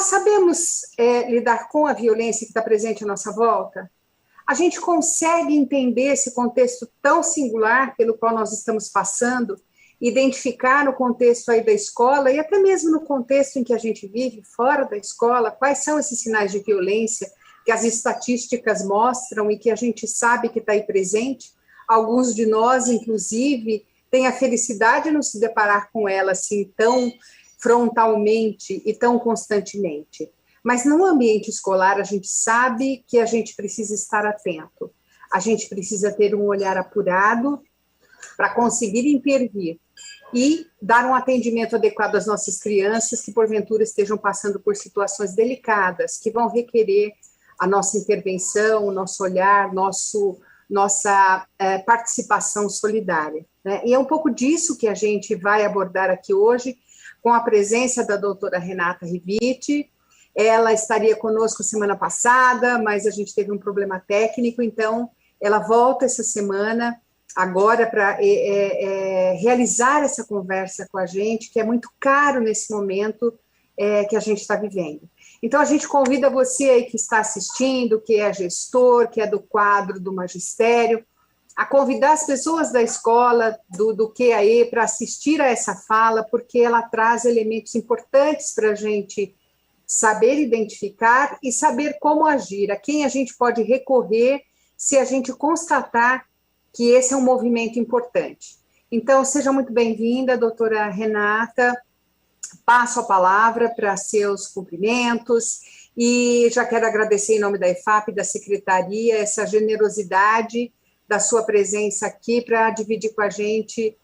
Nós sabemos lidar com a violência que está presente à nossa volta? A gente consegue entender esse contexto tão singular pelo qual nós estamos passando, identificar no contexto aí da escola e até mesmo no contexto em que a gente vive, fora da escola, quais são esses sinais de violência que as estatísticas mostram e que a gente sabe que está aí presente? Alguns de nós, inclusive, têm a felicidade de não se deparar com ela assim tão frontalmente e tão constantemente. Mas no ambiente escolar, a gente sabe que a gente precisa estar atento. A gente precisa ter um olhar apurado para conseguir intervir e dar um atendimento adequado às nossas crianças que, porventura, estejam passando por situações delicadas, que vão requerer a nossa intervenção, o nosso olhar, nossa participação solidária, né? E é um pouco disso que a gente vai abordar aqui hoje, com a presença da doutora Renata Riviti. Ela estaria conosco semana passada, mas a gente teve um problema técnico, então ela volta essa semana, agora, para realizar essa conversa com a gente, que é muito caro nesse momento que a gente está vivendo. Então, a gente convida você aí que está assistindo, que é gestor, que é do quadro do magistério, a convidar as pessoas da escola, do QAE, para assistir a essa fala, porque ela traz elementos importantes para a gente saber identificar e saber como agir, a quem a gente pode recorrer se a gente constatar que esse é um movimento importante. Então, seja muito bem-vinda, doutora Renata. Passo a palavra para seus cumprimentos e já quero agradecer em nome da EFAP, da Secretaria, essa generosidade da sua presença aqui para dividir com a gente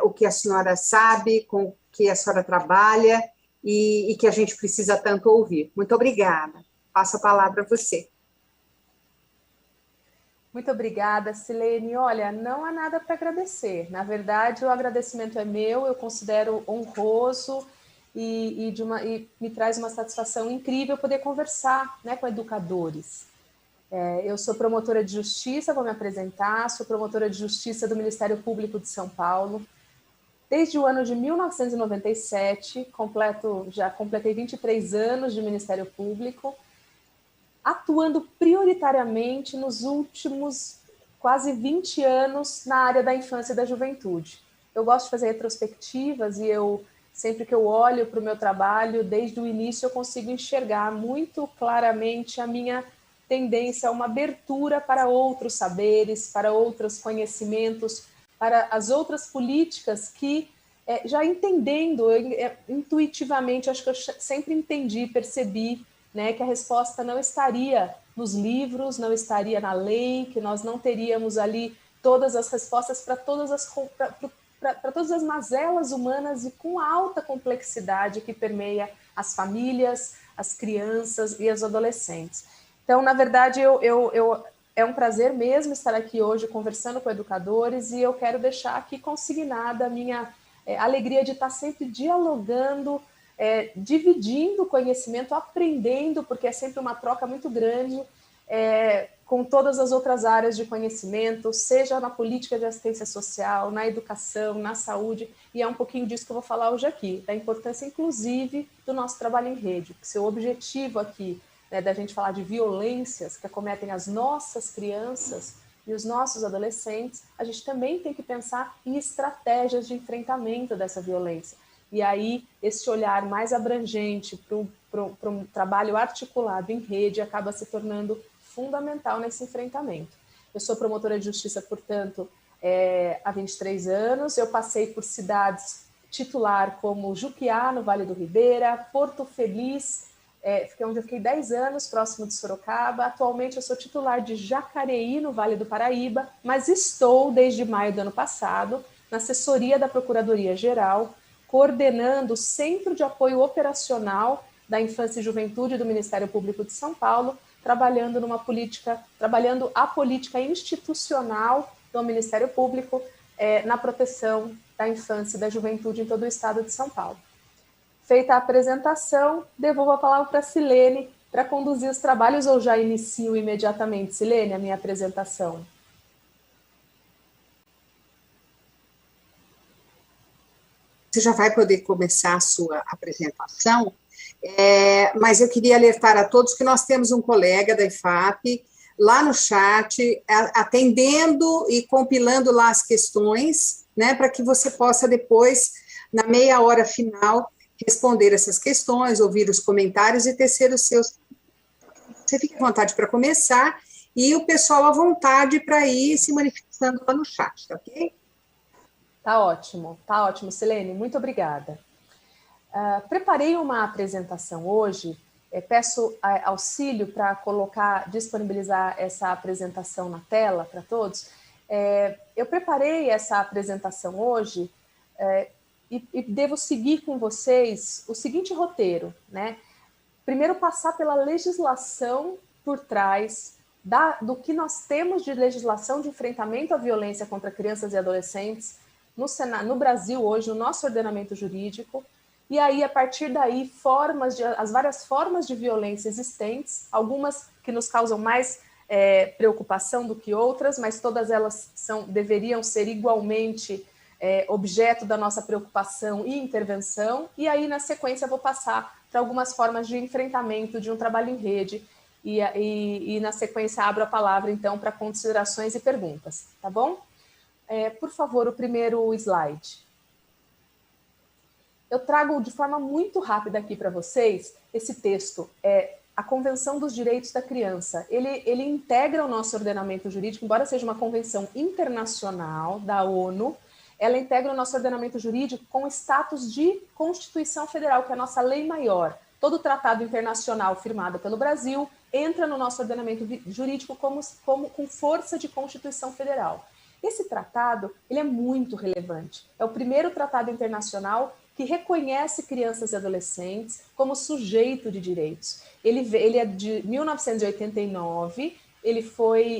o que a senhora sabe, com o que a senhora trabalha e que a gente precisa tanto ouvir. Muito obrigada. Passo a palavra a você. Muito obrigada, Silene. Olha, não há nada para agradecer. Na verdade, o agradecimento é meu, eu considero honroso e me traz uma satisfação incrível poder conversar, né, com educadores. Eu sou promotora de justiça, vou me apresentar, sou promotora de justiça do Ministério Público de São Paulo. Desde o ano de 1997, já completei 23 anos de Ministério Público, atuando prioritariamente nos últimos quase 20 anos na área da infância e da juventude. Eu gosto de fazer retrospectivas e sempre que eu olho para o meu trabalho, desde o início eu consigo enxergar muito claramente a minha tendência a uma abertura para outros saberes, para outros conhecimentos, para as outras políticas que, já entendendo, intuitivamente, acho que eu sempre entendi, percebi, né, que a resposta não estaria nos livros, não estaria na lei, que nós não teríamos ali todas as respostas para todas as mazelas humanas e com alta complexidade que permeia as famílias, as crianças e os adolescentes. Então, na verdade, é um prazer mesmo estar aqui hoje conversando com educadores e eu quero deixar aqui consignada a minha alegria de estar sempre dialogando, dividindo conhecimento, aprendendo, porque é sempre uma troca muito grande com todas as outras áreas de conhecimento, seja na política de assistência social, na educação, na saúde, e é um pouquinho disso que eu vou falar hoje aqui, da importância, inclusive, do nosso trabalho em rede, porque seu objetivo aqui, né, da gente falar de violências que acometem as nossas crianças e os nossos adolescentes, a gente também tem que pensar em estratégias de enfrentamento dessa violência. E aí, esse olhar mais abrangente para um trabalho articulado em rede acaba se tornando fundamental nesse enfrentamento. Eu sou promotora de justiça, portanto, há 23 anos. Eu passei por cidades titular como Juquiá, no Vale do Ribeira, Porto Feliz, onde eu fiquei 10 anos, próximo de Sorocaba. Atualmente eu sou titular de Jacareí, no Vale do Paraíba, mas estou, desde maio do ano passado, na assessoria da Procuradoria-Geral, coordenando o Centro de Apoio Operacional da Infância e Juventude do Ministério Público de São Paulo, trabalhando a política institucional do Ministério Público na proteção da infância e da juventude em todo o estado de São Paulo. Feita a apresentação, devolvo a palavra para a Silene para conduzir os trabalhos, ou já inicio imediatamente, Silene, a minha apresentação? Você já vai poder começar a sua apresentação. Mas eu queria alertar a todos que nós temos um colega da IFAP lá no chat, atendendo e compilando lá as questões, né, para que você possa depois, na meia hora final, responder essas questões, ouvir os comentários e tecer os seus. Você fica à vontade para começar e o pessoal à vontade para ir se manifestando lá no chat, tá ok? Tá ótimo, Silene, muito obrigada. Preparei uma apresentação hoje, peço auxílio para disponibilizar essa apresentação na tela para todos. Eu preparei essa apresentação hoje e devo seguir com vocês o seguinte roteiro, né? Primeiro, passar pela legislação por trás do que nós temos de legislação de enfrentamento à violência contra crianças e adolescentes no Brasil hoje, no nosso ordenamento jurídico. E aí, a partir daí, as várias formas de violência existentes, algumas que nos causam mais preocupação do que outras, mas todas elas deveriam ser igualmente objeto da nossa preocupação e intervenção. E aí, na sequência, eu vou passar para algumas formas de enfrentamento de um trabalho em rede e na sequência, abro a palavra, então, para considerações e perguntas, tá bom? Por favor, o primeiro slide. Eu trago de forma muito rápida aqui para vocês esse texto, a Convenção dos Direitos da Criança. Ele integra o nosso ordenamento jurídico, embora seja uma convenção internacional da ONU, ela integra o nosso ordenamento jurídico com status de Constituição Federal, que é a nossa lei maior. Todo tratado internacional firmado pelo Brasil entra no nosso ordenamento jurídico com força de Constituição Federal. Esse tratado ele é muito relevante. É o primeiro tratado internacional que reconhece crianças e adolescentes como sujeito de direitos. Ele é de 1989,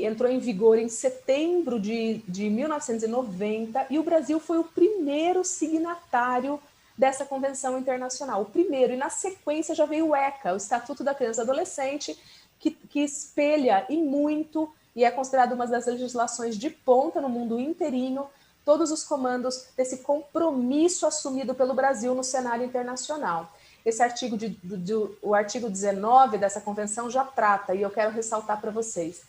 entrou em vigor em setembro de 1990 e o Brasil foi o primeiro signatário dessa convenção internacional. O primeiro, e na sequência já veio o ECA, o Estatuto da Criança e Adolescente, que espelha e muito, e é considerado uma das legislações de ponta no mundo inteirinho, todos os comandos desse compromisso assumido pelo Brasil no cenário internacional. Esse artigo, o artigo 19 dessa convenção já trata, e eu quero ressaltar para vocês,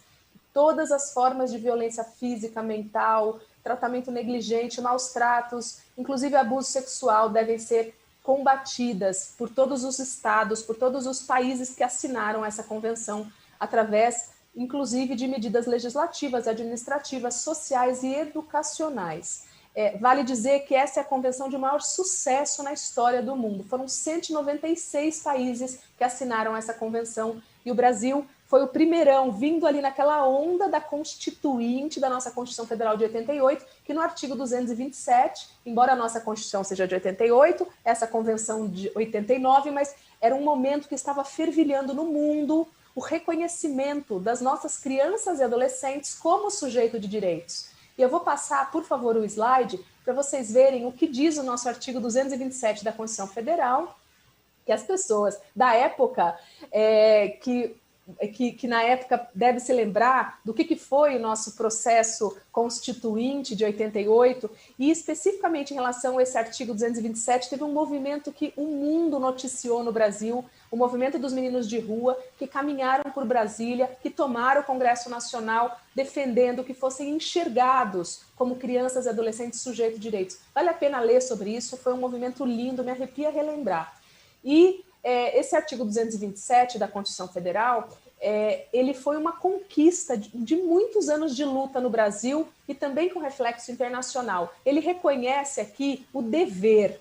todas as formas de violência física, mental, tratamento negligente, maus tratos, inclusive abuso sexual, devem ser combatidas por todos os estados, por todos os países que assinaram essa convenção, através, inclusive, de medidas legislativas, administrativas, sociais e educacionais. Vale dizer que essa é a convenção de maior sucesso na história do mundo. Foram 196 países que assinaram essa convenção e o Brasil foi o primeirão, vindo ali naquela onda da Constituinte, da nossa Constituição Federal de 88, que no artigo 227, embora a nossa Constituição seja de 88, essa convenção de 89, mas era um momento que estava fervilhando no mundo o reconhecimento das nossas crianças e adolescentes como sujeito de direitos. E eu vou passar, por favor, o slide para vocês verem o que diz o nosso artigo 227 da Constituição Federal, que as pessoas da época, que na época deve se lembrar do que foi o nosso processo constituinte de 88, e especificamente em relação a esse artigo 227, teve um movimento que o mundo noticiou no Brasil, o movimento dos meninos de rua, que caminharam por Brasília, que tomaram o Congresso Nacional, defendendo que fossem enxergados como crianças e adolescentes sujeitos de direitos. Vale a pena ler sobre isso, foi um movimento lindo, me arrepia relembrar. E esse artigo 227 da Constituição Federal, ele foi uma conquista de muitos anos de luta no Brasil e também com reflexo internacional. Ele reconhece aqui o dever,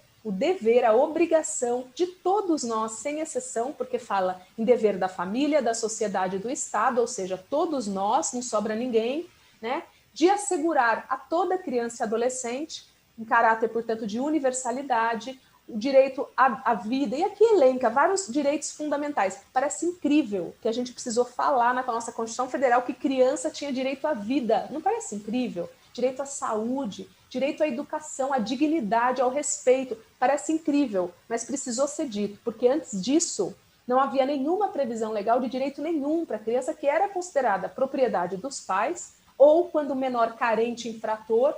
a obrigação de todos nós, sem exceção, porque fala em dever da família, da sociedade e do Estado, ou seja, todos nós, não sobra ninguém, né, de assegurar a toda criança e adolescente, em caráter, portanto, de universalidade, o direito à vida, e aqui elenca vários direitos fundamentais. Parece incrível que a gente precisou falar na nossa Constituição Federal que criança tinha direito à vida. Não parece incrível? Direito à saúde, direito à educação, à dignidade, ao respeito. Parece incrível, mas precisou ser dito, porque antes disso não havia nenhuma previsão legal de direito nenhum para a criança que era considerada propriedade dos pais ou, quando o menor carente infrator,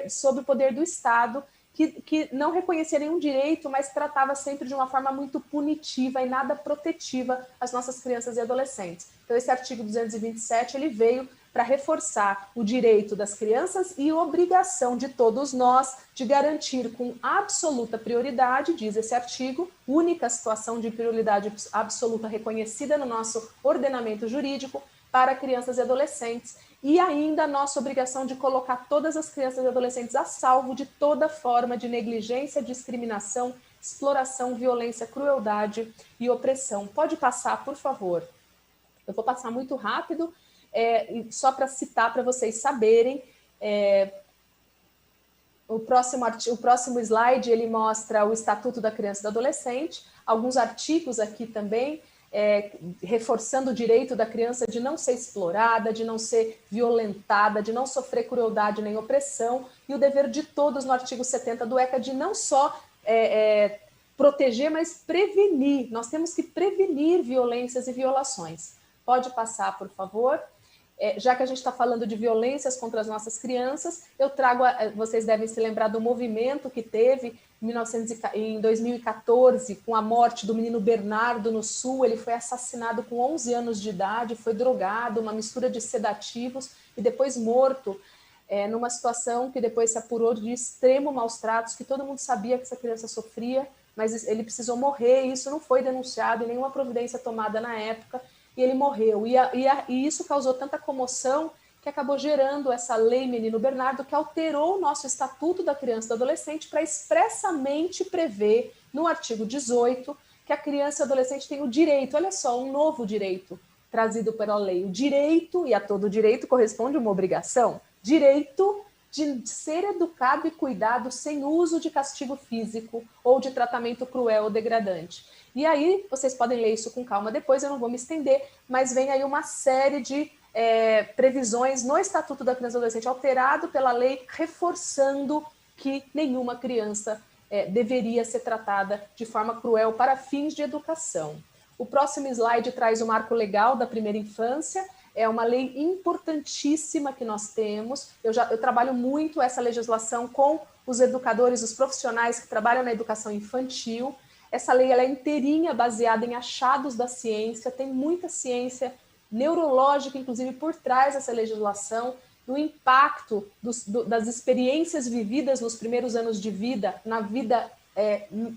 sob o poder do Estado, que não reconhecia nenhum direito, mas tratava sempre de uma forma muito punitiva e nada protetiva as nossas crianças e adolescentes. Então, esse artigo 227, ele veio para reforçar o direito das crianças e obrigação de todos nós de garantir com absoluta prioridade, diz esse artigo, única situação de prioridade absoluta reconhecida no nosso ordenamento jurídico para crianças e adolescentes, e ainda a nossa obrigação de colocar todas as crianças e adolescentes a salvo de toda forma de negligência, discriminação, exploração, violência, crueldade e opressão. Pode passar, por favor. Eu vou passar muito rápido, só para citar, para vocês saberem. O próximo slide, ele mostra o Estatuto da Criança e do Adolescente, alguns artigos aqui também, reforçando o direito da criança de não ser explorada, de não ser violentada, de não sofrer crueldade nem opressão, e o dever de todos no artigo 70 do ECA de não só proteger, mas prevenir. Nós temos que prevenir violências e violações. Pode passar, por favor. Já que a gente está falando de violências contra as nossas crianças, eu trago, vocês devem se lembrar do movimento que teve em 2014, com a morte do menino Bernardo no Sul. Ele foi assassinado com 11 anos de idade, foi drogado, uma mistura de sedativos e depois morto, numa situação que depois se apurou de extremo maus tratos, que todo mundo sabia que essa criança sofria, mas ele precisou morrer, e isso não foi denunciado e nenhuma providência tomada na época, e ele morreu. E isso causou tanta comoção que acabou gerando essa lei Menino Bernardo, que alterou o nosso Estatuto da Criança e do Adolescente para expressamente prever, no artigo 18, que a criança e o adolescente tem o direito, olha só, um novo direito trazido pela lei. O direito, e a todo direito corresponde uma obrigação, direito de ser educado e cuidado sem uso de castigo físico ou de tratamento cruel ou degradante. E aí, vocês podem ler isso com calma depois, eu não vou me estender, mas vem aí uma série de previsões no Estatuto da Criança e do Adolescente, alterado pela lei, reforçando que nenhuma criança deveria ser tratada de forma cruel para fins de educação. O próximo slide traz o marco legal da primeira infância. É uma lei importantíssima que nós temos. Eu trabalho muito essa legislação com os educadores, os profissionais que trabalham na educação infantil. Essa lei ela é inteirinha baseada em achados da ciência, tem muita ciência neurológica, inclusive, por trás dessa legislação, do impacto das experiências vividas nos primeiros anos de vida,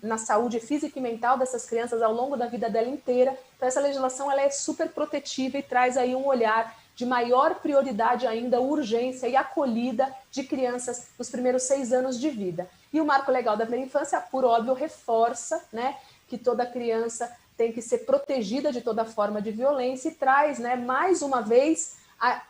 na saúde física e mental dessas crianças ao longo da vida dela inteira. Então, essa legislação ela é super protetiva e traz aí um olhar de maior prioridade ainda, urgência e acolhida de crianças nos primeiros 6 anos de vida. E o Marco Legal da Primeira Infância, por óbvio, reforça, né, que toda criança tem que ser protegida de toda forma de violência e traz, né, mais uma vez,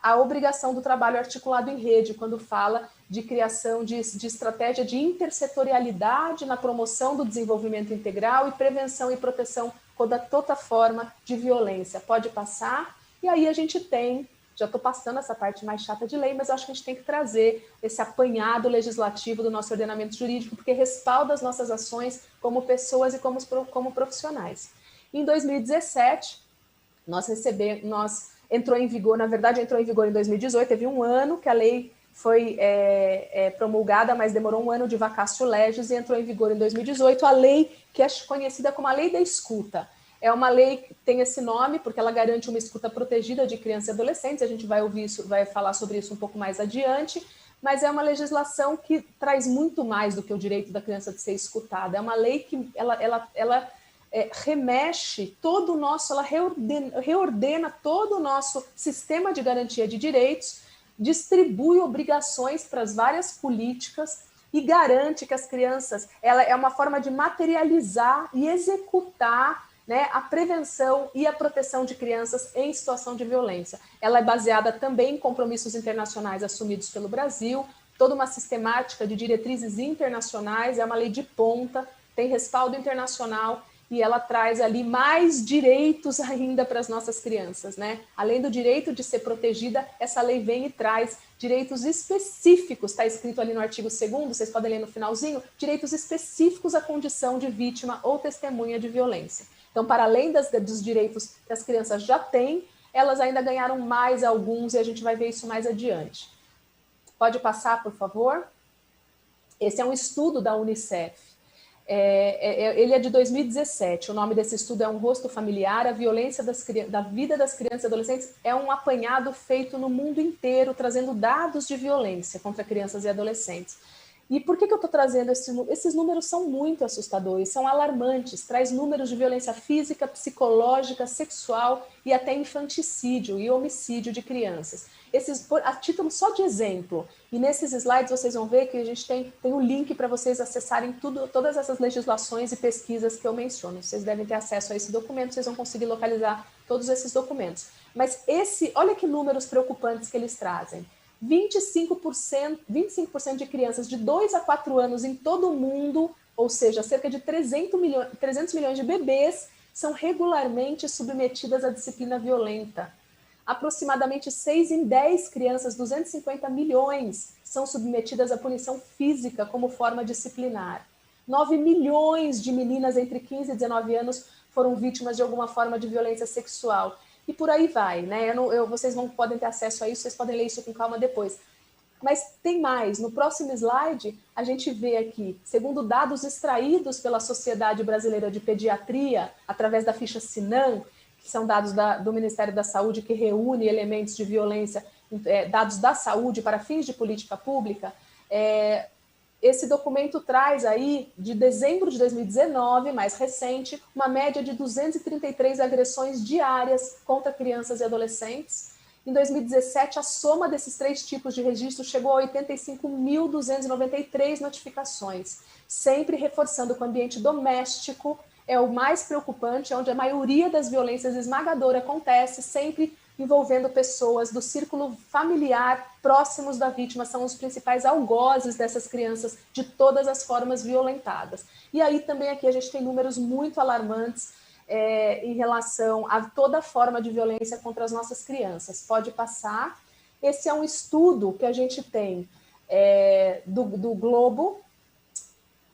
a obrigação do trabalho articulado em rede, quando fala de criação de estratégia de intersetorialidade na promoção do desenvolvimento integral e prevenção e proteção contra toda forma de violência. Pode passar. E aí a gente tem, já estou passando essa parte mais chata de lei, mas eu acho que a gente tem que trazer esse apanhado legislativo do nosso ordenamento jurídico, porque respalda as nossas ações como pessoas e como profissionais. Em 2017, entrou em vigor, na verdade entrou em vigor em 2018, teve um ano que a lei foi promulgada, mas demorou um ano de vacatio legis e entrou em vigor em 2018, a lei que é conhecida como a Lei da Escuta. É uma lei que tem esse nome porque ela garante uma escuta protegida de crianças e adolescentes, a gente vai ouvir isso, vai falar sobre isso um pouco mais adiante, mas é uma legislação que traz muito mais do que o direito da criança de ser escutada. É uma lei que ela remexe todo o nosso, ela reordena todo o nosso sistema de garantia de direitos, distribui obrigações para as várias políticas e garante que as crianças, ela é uma forma de materializar e executar, né, a prevenção e a proteção de crianças em situação de violência. Ela é baseada também em compromissos internacionais assumidos pelo Brasil, toda uma sistemática de diretrizes internacionais, é uma lei de ponta, tem respaldo internacional e ela traz ali mais direitos ainda para as nossas crianças, né? Além do direito de ser protegida, essa lei vem e traz direitos específicos, está escrito ali no artigo 2º, vocês podem ler no finalzinho, direitos específicos à condição de vítima ou testemunha de violência. Então, para além dos direitos que as crianças já têm, elas ainda ganharam mais alguns e a gente vai ver isso mais adiante. Pode passar, por favor? Esse é um estudo da Unicef. Ele é de 2017. O nome desse estudo é Um Rosto Familiar, a violência da vida das crianças e adolescentes. É um apanhado feito no mundo inteiro, trazendo dados de violência contra crianças e adolescentes. E por que eu estou trazendo esses números? São muito assustadores, são alarmantes, traz números de violência física, psicológica, sexual e até infanticídio e homicídio de crianças. A título só de exemplo, e nesses slides vocês vão ver que a gente tem um link para vocês acessarem todas essas legislações e pesquisas que eu menciono. Vocês devem ter acesso a esse documento, vocês vão conseguir localizar todos esses documentos. Mas olha que números preocupantes que eles trazem. 25% de crianças de 2 a 4 anos em todo o mundo, ou seja, cerca de 300 milhões de bebês, são regularmente submetidas à disciplina violenta. Aproximadamente 6 em 10 crianças, 250 milhões, são submetidas à punição física como forma disciplinar. 9 milhões de meninas entre 15 e 19 anos foram vítimas de alguma forma de violência sexual. E por aí vai, né? Vocês podem ter acesso a isso, vocês podem ler isso com calma depois. Mas tem mais. No próximo slide, a gente vê aqui, segundo dados extraídos pela Sociedade Brasileira de Pediatria, através da ficha SINAM, que são dados do Ministério da Saúde, que reúne elementos de violência, dados da saúde para fins de política pública, esse documento traz aí, de dezembro de 2019, mais recente, uma média de 233 agressões diárias contra crianças e adolescentes. Em 2017, a soma desses 3 tipos de registro chegou a 85.293 notificações, sempre reforçando que o ambiente doméstico é o mais preocupante, onde a maioria das violências esmagadoras acontece, sempre envolvendo pessoas do círculo familiar próximos da vítima, são os principais algozes dessas crianças de todas as formas violentadas. E aí também aqui a gente tem números muito alarmantes em relação a toda forma de violência contra as nossas crianças. Pode passar. Esse é um estudo que a gente tem do Globo,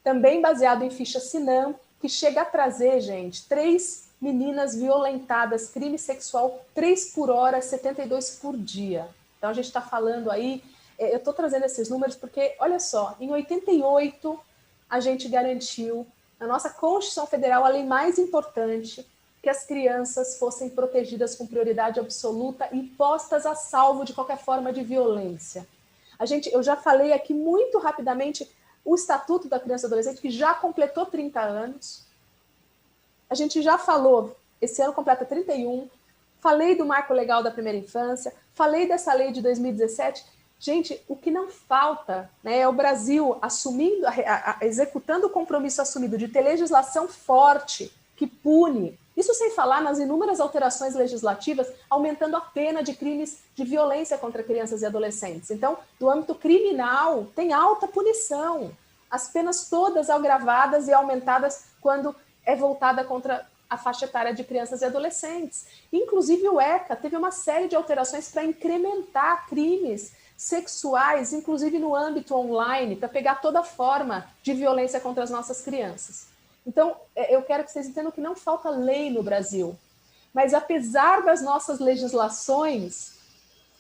também baseado em ficha SINAM, que chega a trazer, gente, 3 meninas violentadas, crime sexual, 3 por hora, 72 por dia. Então, a gente está falando aí, eu estou trazendo esses números porque, olha só, em 88, a gente garantiu, na nossa Constituição Federal, a lei mais importante, que as crianças fossem protegidas com prioridade absoluta e postas a salvo de qualquer forma de violência. Eu já falei aqui muito rapidamente o Estatuto da Criança e Adolescente, que já completou 30 anos, a gente já falou, esse ano completa 31, falei do marco legal da primeira infância, falei dessa lei de 2017. Gente, o que não falta, né, é o Brasil assumindo, executando o compromisso assumido de ter legislação forte que pune. Isso sem falar nas inúmeras alterações legislativas, aumentando a pena de crimes de violência contra crianças e adolescentes. Então, do âmbito criminal, tem alta punição. As penas todas agravadas e aumentadas quando é voltada contra a faixa etária de crianças e adolescentes. Inclusive o ECA teve uma série de alterações para incrementar crimes sexuais, inclusive no âmbito online, para pegar toda forma de violência contra as nossas crianças. Então, eu quero que vocês entendam que não falta lei no Brasil, mas apesar das nossas legislações,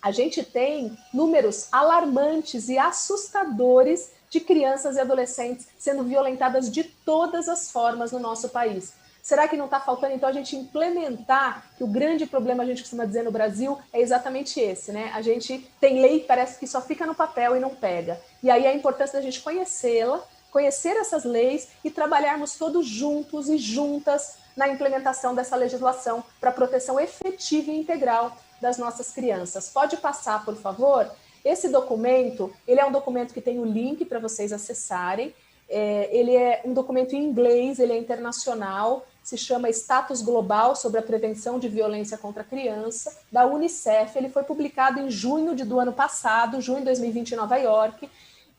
a gente tem números alarmantes e assustadores de crianças e adolescentes sendo violentadas de todas as formas no nosso país. Será que não está faltando, então, a gente implementar, que o grande problema, a gente costuma dizer no Brasil, é exatamente esse, né? A gente tem lei que parece que só fica no papel e não pega. E aí a importância da gente conhecê-la, conhecer essas leis e trabalharmos todos juntos e juntas na implementação dessa legislação para proteção efetiva e integral das nossas crianças. Pode passar, por favor? Esse documento, ele é um documento que tem o link para vocês acessarem. Ele é um documento em inglês, ele é internacional, se chama Status Global sobre a Prevenção de Violência contra a Criança, da Unicef. Ele foi publicado em junho do ano passado, junho de 2020, em Nova York,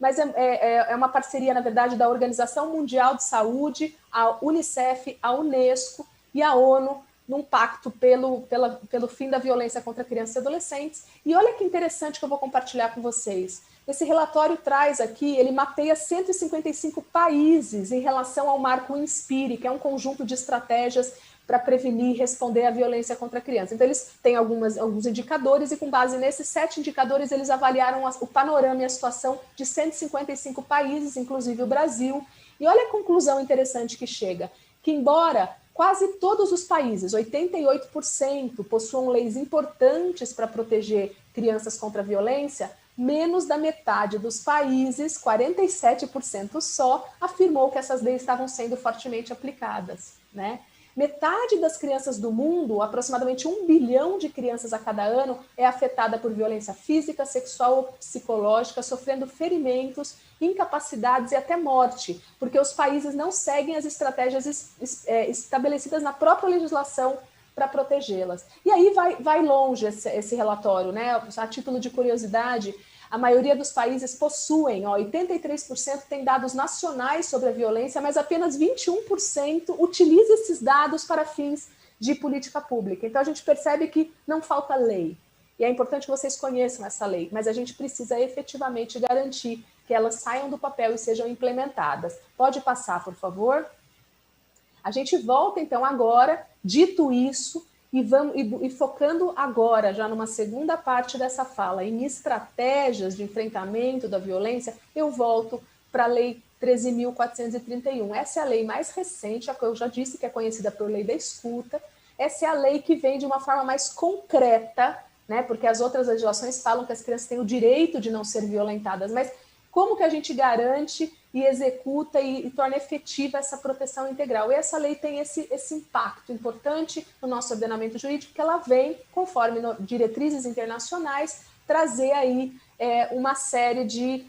mas é uma parceria, na verdade, da Organização Mundial de Saúde, a Unicef, a Unesco e a ONU, num pacto pelo fim da violência contra crianças e adolescentes. E olha que interessante que eu vou compartilhar com vocês. Esse relatório traz aqui, ele mapeia 155 países em relação ao marco INSPIRE, que é um conjunto de estratégias para prevenir e responder à violência contra a criança. Então, eles têm alguns indicadores e, com base nesses 7 indicadores, eles avaliaram o panorama e a situação de 155 países, inclusive o Brasil. E olha a conclusão interessante que chega, que embora quase todos os países, 88%, possuam leis importantes para proteger crianças contra a violência, menos da metade dos países, 47% só, afirmou que essas leis estavam sendo fortemente aplicadas, né? Metade das crianças do mundo, aproximadamente 1 bilhão de crianças a cada ano, é afetada por violência física, sexual ou psicológica, sofrendo ferimentos, incapacidades e até morte, porque os países não seguem as estratégias estabelecidas na própria legislação para protegê-las. E aí vai longe esse relatório, né? A título de curiosidade, a maioria dos países possuem, 83% tem dados nacionais sobre a violência, mas apenas 21% utiliza esses dados para fins de política pública. Então a gente percebe que não falta lei. E é importante que vocês conheçam essa lei, mas a gente precisa efetivamente garantir que elas saiam do papel e sejam implementadas. Pode passar, por favor? A gente volta, então, agora, dito isso, e focando agora, já numa segunda parte dessa fala, em estratégias de enfrentamento da violência, eu volto para a Lei 13.431. Essa é a lei mais recente, a que eu já disse que é conhecida por Lei da Escuta. Essa é a lei que vem de uma forma mais concreta, né? Porque as outras legislações falam que as crianças têm o direito de não ser violentadas, mas como que a gente garante e executa e torna efetiva essa proteção integral? E essa lei tem esse impacto importante no nosso ordenamento jurídico, que ela vem, conforme diretrizes internacionais, trazer aí uma série de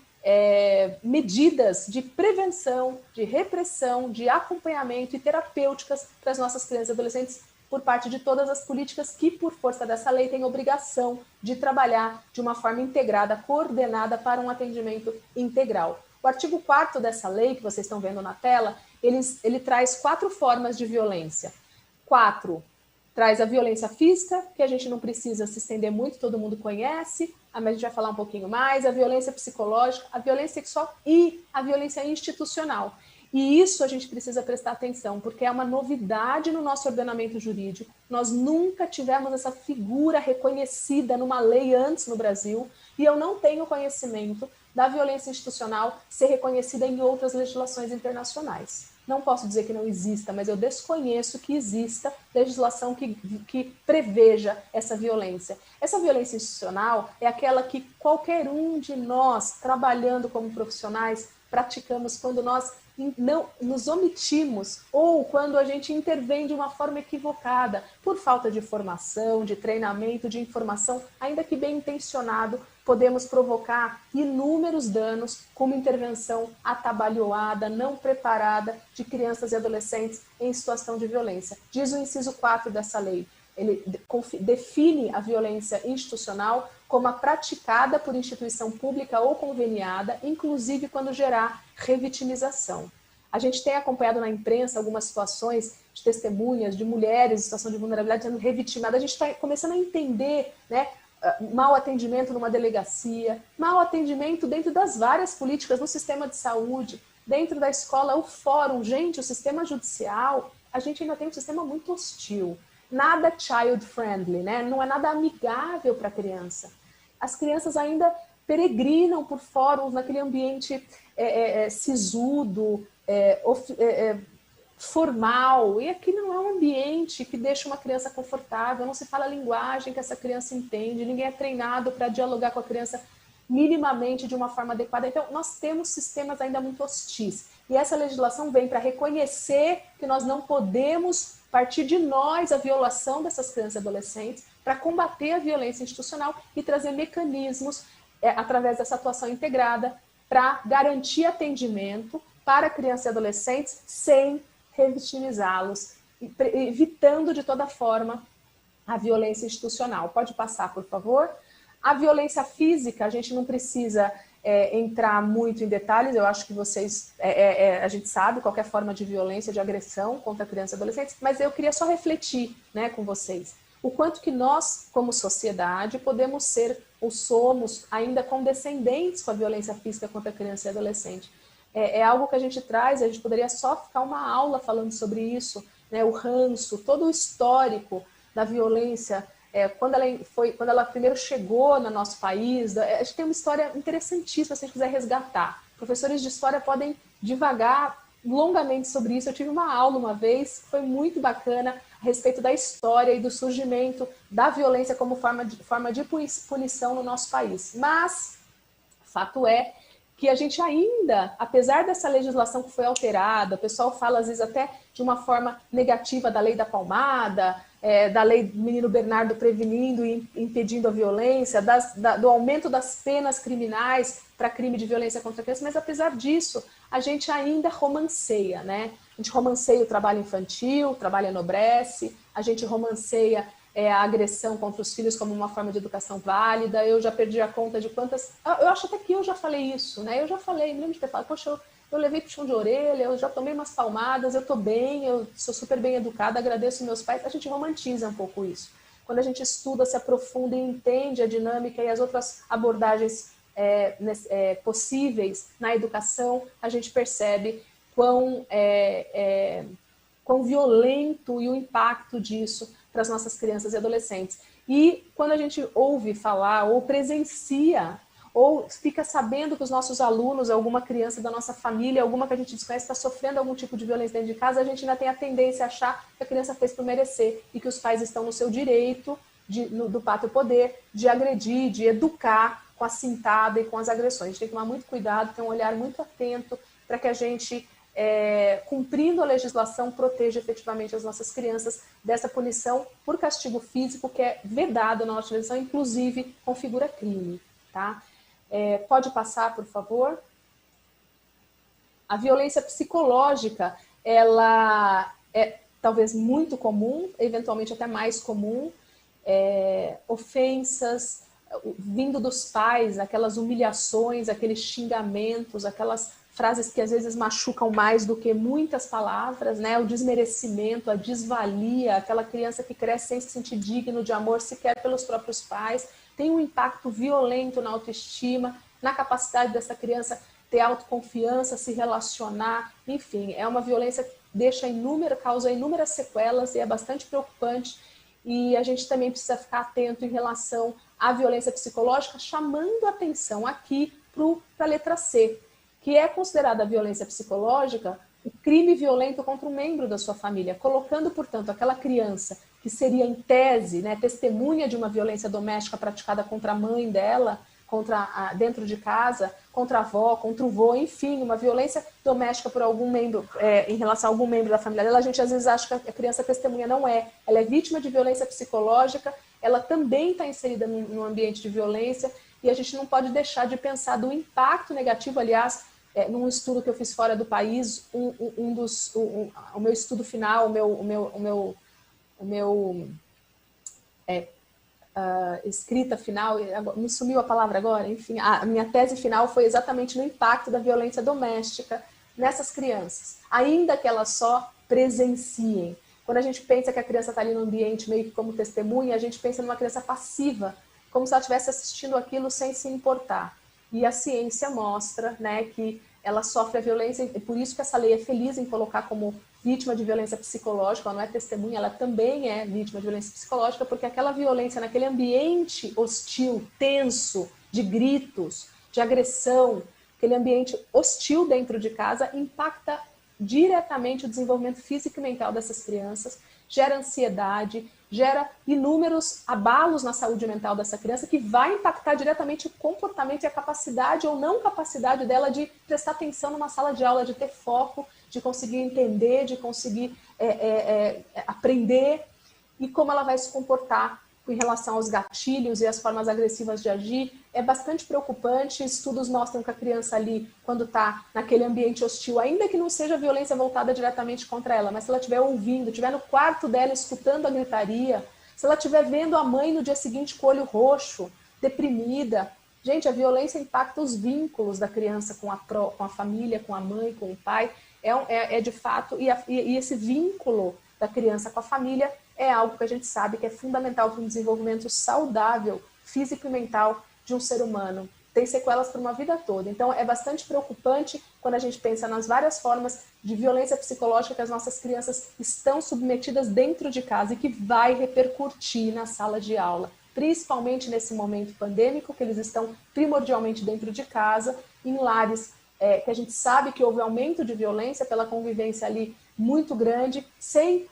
medidas de prevenção, de repressão, de acompanhamento e terapêuticas para as nossas crianças e adolescentes por parte de todas as políticas que, por força dessa lei, têm obrigação de trabalhar de uma forma integrada, coordenada para um atendimento integral. O artigo 4º dessa lei, que vocês estão vendo na tela, ele traz 4 formas de violência. 4, traz a violência física, que a gente não precisa se estender muito, todo mundo conhece, mas a gente vai falar um pouquinho mais, a violência psicológica, a violência sexual e a violência institucional. E isso a gente precisa prestar atenção, porque é uma novidade no nosso ordenamento jurídico. Nós nunca tivemos essa figura reconhecida numa lei antes no Brasil, e eu não tenho conhecimento da violência institucional ser reconhecida em outras legislações internacionais. Não posso dizer que não exista, mas eu desconheço que exista legislação que preveja essa violência. Essa violência institucional é aquela que qualquer um de nós, trabalhando como profissionais, praticamos quando nós não nos omitimos ou quando a gente intervém de uma forma equivocada, por falta de formação, de treinamento, de informação, ainda que bem intencionado, podemos provocar inúmeros danos com uma intervenção atabalhoada, não preparada de crianças e adolescentes em situação de violência. Diz o inciso 4 dessa lei. Ele define a violência institucional como a praticada por instituição pública ou conveniada, inclusive quando gerar revitimização. A gente tem acompanhado na imprensa algumas situações de testemunhas de mulheres em situação de vulnerabilidade sendo revitimadas. A gente está começando a entender, né, mau atendimento numa delegacia, mau atendimento dentro das várias políticas no sistema de saúde, dentro da escola, o fórum. Gente, o sistema judicial, a gente ainda tem um sistema muito hostil. Nada child-friendly, né? Não é nada amigável para a criança. As crianças ainda peregrinam por fóruns naquele ambiente sisudo, formal, e aquele não é um ambiente que deixa uma criança confortável, não se fala a linguagem que essa criança entende, ninguém é treinado para dialogar com a criança minimamente de uma forma adequada. Então, nós temos sistemas ainda muito hostis. E essa legislação vem para reconhecer que nós não podemos partir de nós a violação dessas crianças e adolescentes, para combater a violência institucional e trazer mecanismos através dessa atuação integrada para garantir atendimento para crianças e adolescentes sem revitimizá-los, evitando de toda forma a violência institucional. Pode passar, por favor. A violência física, a gente não precisa entrar muito em detalhes, eu acho que vocês, a gente sabe qualquer forma de violência, de agressão contra crianças e adolescentes, mas eu queria só refletir, né, com vocês o quanto que nós, como sociedade, podemos ser ou somos ainda condescendentes com a violência física contra criança e adolescente. É algo que a gente traz, a gente poderia só ficar uma aula falando sobre isso, né, o ranço, todo o histórico da violência, quando ela primeiro chegou no nosso país, a gente tem uma história interessantíssima se a gente quiser resgatar. Professores de história podem divagar longamente sobre isso. Eu tive uma aula uma vez, que foi muito bacana, a respeito da história e do surgimento da violência como forma de punição no nosso país. Mas, fato é que a gente ainda, apesar dessa legislação que foi alterada, o pessoal fala às vezes até de uma forma negativa da lei da palmada, da lei do menino Bernardo prevenindo e impedindo a violência, do aumento das penas criminais para crime de violência contra a criança, mas apesar disso, a gente ainda romanceia, né? A gente romanceia o trabalho infantil, o trabalho enobrece, a gente romanceia a agressão contra os filhos como uma forma de educação válida. Eu já perdi a conta de quantas... Eu acho até que eu já falei isso, né? Eu já falei, me lembro de ter falado, poxa, eu levei puxão de orelha, eu já tomei umas palmadas, eu tô bem, eu sou super bem educada, agradeço meus pais. A gente romantiza um pouco isso. Quando a gente estuda, se aprofunda e entende a dinâmica e as outras abordagens possíveis na educação, a gente percebe quão violento e o impacto disso para as nossas crianças e adolescentes. E quando a gente ouve falar ou presencia ou fica sabendo que os nossos alunos, alguma criança da nossa família, alguma que a gente desconhece, está sofrendo algum tipo de violência dentro de casa, a gente ainda tem a tendência a achar que a criança fez por merecer e que os pais estão no seu direito, do pátrio poder, de agredir, de educar com a cintada e com as agressões. A gente tem que tomar muito cuidado, ter um olhar muito atento para que a gente, cumprindo a legislação, proteja efetivamente as nossas crianças dessa punição por castigo físico que é vedado na nossa legislação, inclusive configura crime. Tá? Pode passar, por favor? A violência psicológica, ela é talvez muito comum, eventualmente até mais comum, ofensas vindo dos pais, aquelas humilhações, aqueles xingamentos, aquelas frases que às vezes machucam mais do que muitas palavras, né? O desmerecimento, a desvalia, aquela criança que cresce sem se sentir digno de amor sequer pelos próprios pais, tem um impacto violento na autoestima, na capacidade dessa criança ter autoconfiança, se relacionar, enfim, é uma violência que causa inúmeras sequelas e é bastante preocupante. E a gente também precisa ficar atento em relação à violência psicológica, chamando a atenção aqui para a letra C, que é considerada a violência psicológica o crime violento contra um membro da sua família, colocando, portanto, aquela criança que seria, em tese, né, testemunha de uma violência doméstica praticada contra a mãe dela, dentro de casa, contra a avó, contra o vô, enfim, uma violência doméstica por algum membro, em relação a algum membro da família dela, a gente às vezes acha que a criança testemunha, não é. Ela é vítima de violência psicológica, ela também está inserida num ambiente de violência, e a gente não pode deixar de pensar do impacto negativo. Aliás, num estudo que eu fiz fora do país, o meu estudo final, o meu escrita final, me sumiu a palavra agora, enfim, a minha tese final foi exatamente no impacto da violência doméstica nessas crianças, ainda que elas só presenciem. Quando a gente pensa que a criança está ali no ambiente meio que como testemunha, a gente pensa numa criança passiva, como se ela estivesse assistindo aquilo sem se importar. E a ciência mostra, né, que ela sofre a violência, e por isso que essa lei é feliz em colocar como vítima de violência psicológica. Ela não é testemunha, ela também é vítima de violência psicológica, porque aquela violência naquele ambiente hostil, tenso, de gritos, de agressão, aquele ambiente hostil dentro de casa, impacta diretamente o desenvolvimento físico e mental dessas crianças, gera ansiedade, gera inúmeros abalos na saúde mental dessa criança, que vai impactar diretamente o comportamento e a capacidade ou não capacidade dela de prestar atenção numa sala de aula, de ter foco, de conseguir entender, de conseguir aprender, e como ela vai se comportar em relação aos gatilhos e as formas agressivas de agir. É bastante preocupante. Estudos mostram que a criança ali, quando está naquele ambiente hostil, ainda que não seja violência voltada diretamente contra ela, mas se ela estiver ouvindo, estiver no quarto dela escutando a gritaria, se ela estiver vendo a mãe no dia seguinte com o olho roxo, deprimida, gente, a violência impacta os vínculos da criança com a família, com a mãe, com o pai. É de fato, e esse vínculo da criança com a família é algo que a gente sabe que é fundamental para um desenvolvimento saudável, físico e mental, de um ser humano, tem sequelas por uma vida toda. Então, é bastante preocupante quando a gente pensa nas várias formas de violência psicológica que as nossas crianças estão submetidas dentro de casa e que vai repercutir na sala de aula, principalmente nesse momento pandêmico, que eles estão primordialmente dentro de casa, em lares que a gente sabe que houve aumento de violência pela convivência ali muito grande, sem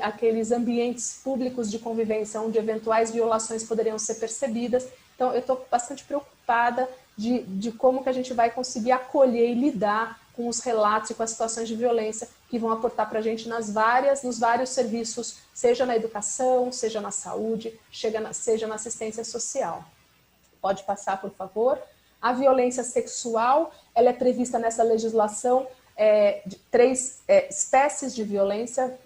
aqueles ambientes públicos de convivência onde eventuais violações poderiam ser percebidas. Então, eu estou bastante preocupada de como que a gente vai conseguir acolher e lidar com os relatos e com as situações de violência que vão aportar para a gente nos vários serviços, seja na educação, seja na saúde, seja na assistência social. Pode passar, por favor. A violência sexual, ela é prevista nessa legislação de 3 espécies de violência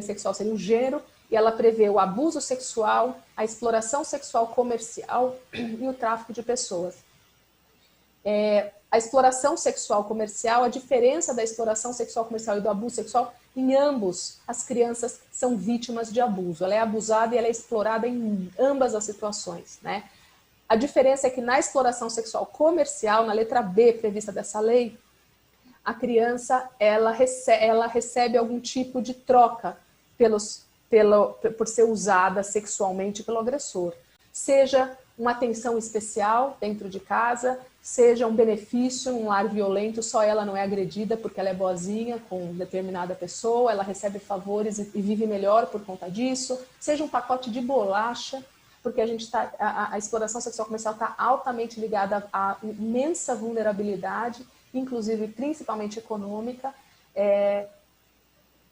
sexual seria o gênero, e ela prevê o abuso sexual, a exploração sexual comercial e o tráfico de pessoas. A exploração sexual comercial, a diferença da exploração sexual comercial e do abuso sexual, em ambos as crianças são vítimas de abuso. Ela é abusada e ela é explorada em ambas as situações, né? A diferença é que na exploração sexual comercial, na letra B prevista dessa lei, a criança ela recebe algum tipo de troca por ser usada sexualmente pelo agressor. Seja uma atenção especial dentro de casa, seja um benefício num lar violento, só ela não é agredida porque ela é boazinha com determinada pessoa, ela recebe favores e vive melhor por conta disso, seja um pacote de bolacha, porque a exploração sexual comercial está altamente ligada à imensa vulnerabilidade, inclusive principalmente econômica,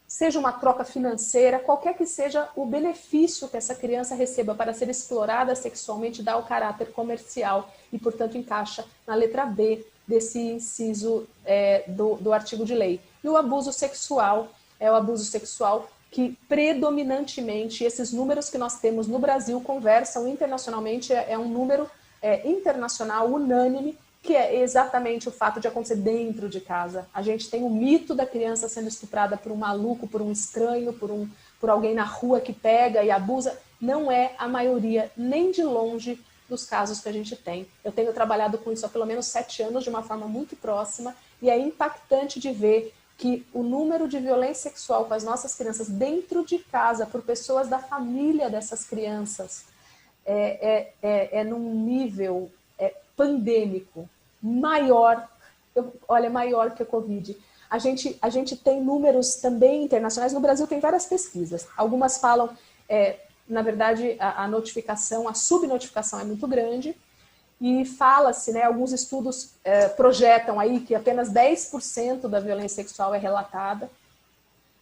seja uma troca financeira, qualquer que seja o benefício que essa criança receba para ser explorada sexualmente dá o caráter comercial e, portanto, encaixa na letra B desse inciso do artigo de lei. E o abuso sexual é o abuso sexual que predominantemente esses números que nós temos no Brasil conversam internacionalmente, é um número internacional unânime, que é exatamente o fato de acontecer dentro de casa. A gente tem o mito da criança sendo estuprada por um maluco, por um estranho, por alguém na rua que pega e abusa. Não é a maioria, nem de longe, dos casos que a gente tem. Eu tenho trabalhado com isso há pelo menos 7 anos, de uma forma muito próxima, e é impactante de ver que o número de violência sexual com as nossas crianças dentro de casa, por pessoas da família dessas crianças, num nível pandêmico maior, maior que a Covid. A gente tem números também internacionais. No Brasil tem várias pesquisas. Algumas falam, na verdade, a notificação, a subnotificação é muito grande, e fala-se, né, alguns estudos projetam aí que apenas 10% da violência sexual é relatada.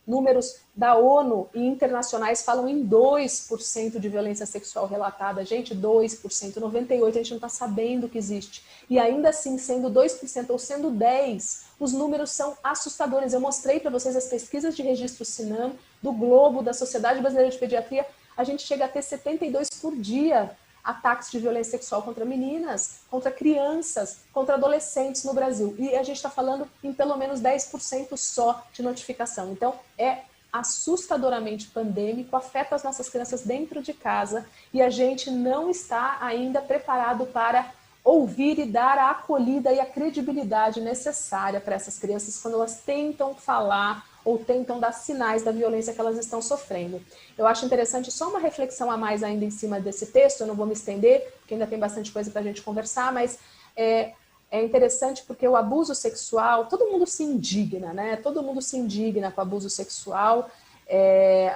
Números da ONU e internacionais falam em 2% de violência sexual relatada. Gente, 2%, 98% a gente não está sabendo que existe. E ainda assim, sendo 2% ou sendo 10%, os números são assustadores. Eu mostrei para vocês as pesquisas de registro SINAM, do Globo, da Sociedade Brasileira de Pediatria. A gente chega a ter 72 por dia ataques de violência sexual contra meninas, contra crianças, contra adolescentes no Brasil. E a gente está falando em pelo menos 10% só de notificação. Então, é assustadoramente pandêmico, afeta as nossas crianças dentro de casa e a gente não está ainda preparado para ouvir e dar a acolhida e a credibilidade necessária para essas crianças quando elas tentam falar ou tentam dar sinais da violência que elas estão sofrendo. Eu acho interessante só uma reflexão a mais ainda em cima desse texto, eu não vou me estender, porque ainda tem bastante coisa para a gente conversar, mas é interessante porque o abuso sexual, todo mundo se indigna, né? Todo mundo se indigna com o abuso sexual, é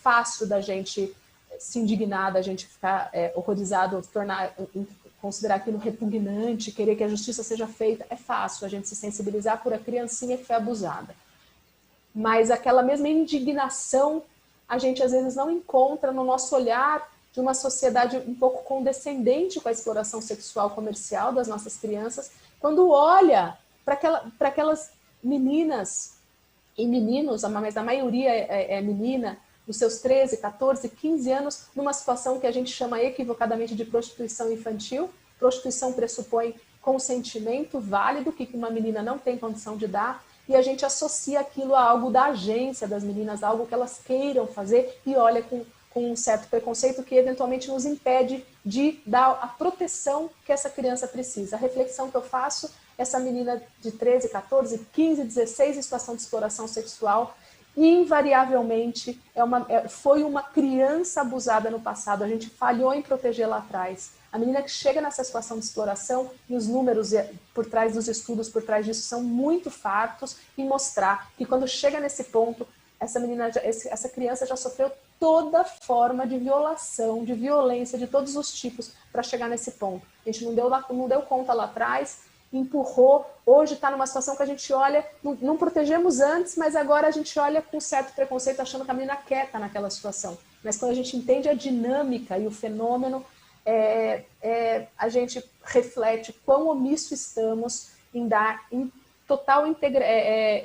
fácil da gente se indignar, da gente ficar horrorizado, considerar aquilo repugnante, querer que a justiça seja feita. É fácil a gente se sensibilizar por a criancinha que foi abusada. Mas aquela mesma indignação a gente às vezes não encontra no nosso olhar de uma sociedade um pouco condescendente com a exploração sexual comercial das nossas crianças, quando olha para aquelas meninas e meninos, mas a maioria é menina, dos seus 13, 14, 15 anos, numa situação que a gente chama equivocadamente de prostituição infantil. Prostituição pressupõe consentimento válido, que uma menina não tem condição de dar, e a gente associa aquilo a algo da agência das meninas, algo que elas queiram fazer, e olha com com um certo preconceito que eventualmente nos impede de dar a proteção que essa criança precisa. A reflexão que eu faço, essa menina de 13, 14, 15, 16 em situação de exploração sexual, invariavelmente foi uma criança abusada no passado, a gente falhou em proteger lá atrás. A menina que chega nessa situação de exploração, e os números por trás dos estudos, por trás disso, são muito fartos em mostrar que quando chega nesse ponto, essa criança já sofreu toda forma de violação, de violência, de todos os tipos, para chegar nesse ponto. A gente não deu conta lá atrás, empurrou, hoje está numa situação que a gente olha, não protegemos antes, mas agora a gente olha com certo preconceito, achando que a menina quer estar naquela situação. Mas quando a gente entende a dinâmica e o fenômeno, a gente reflete quão omisso estamos em dar em total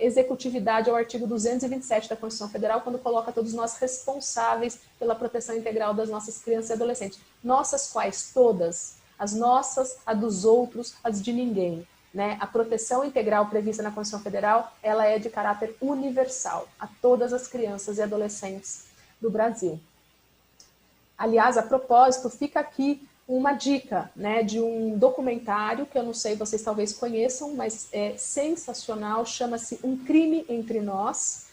executividade ao artigo 227 da Constituição Federal, quando coloca todos nós responsáveis pela proteção integral das nossas crianças e adolescentes. Nossas quais? Todas. As nossas, a dos outros, as de ninguém. Né? A proteção integral prevista na Constituição Federal, ela é de caráter universal a todas as crianças e adolescentes do Brasil. Aliás, a propósito, fica aqui uma dica, né, de um documentário que eu não sei, vocês talvez conheçam, mas é sensacional, chama-se Um Crime Entre Nós.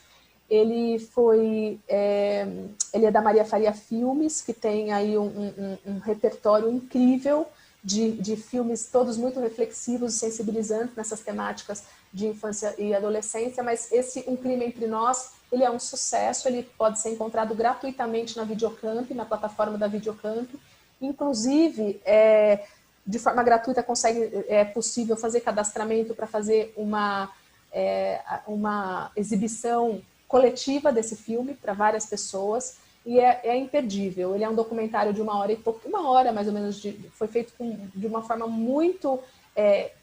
Ele é da Maria Faria Filmes, que tem aí um repertório incrível de filmes todos muito reflexivos e sensibilizantes nessas temáticas de infância e adolescência, mas esse Um Crime Entre Nós, ele é um sucesso, ele pode ser encontrado gratuitamente na Videocamp, na plataforma da Videocamp. Inclusive, de forma gratuita é possível fazer cadastramento para fazer uma exibição coletiva desse filme para várias pessoas, e é imperdível. Ele é um documentário de 1 hora mais ou menos, foi feito de uma forma muito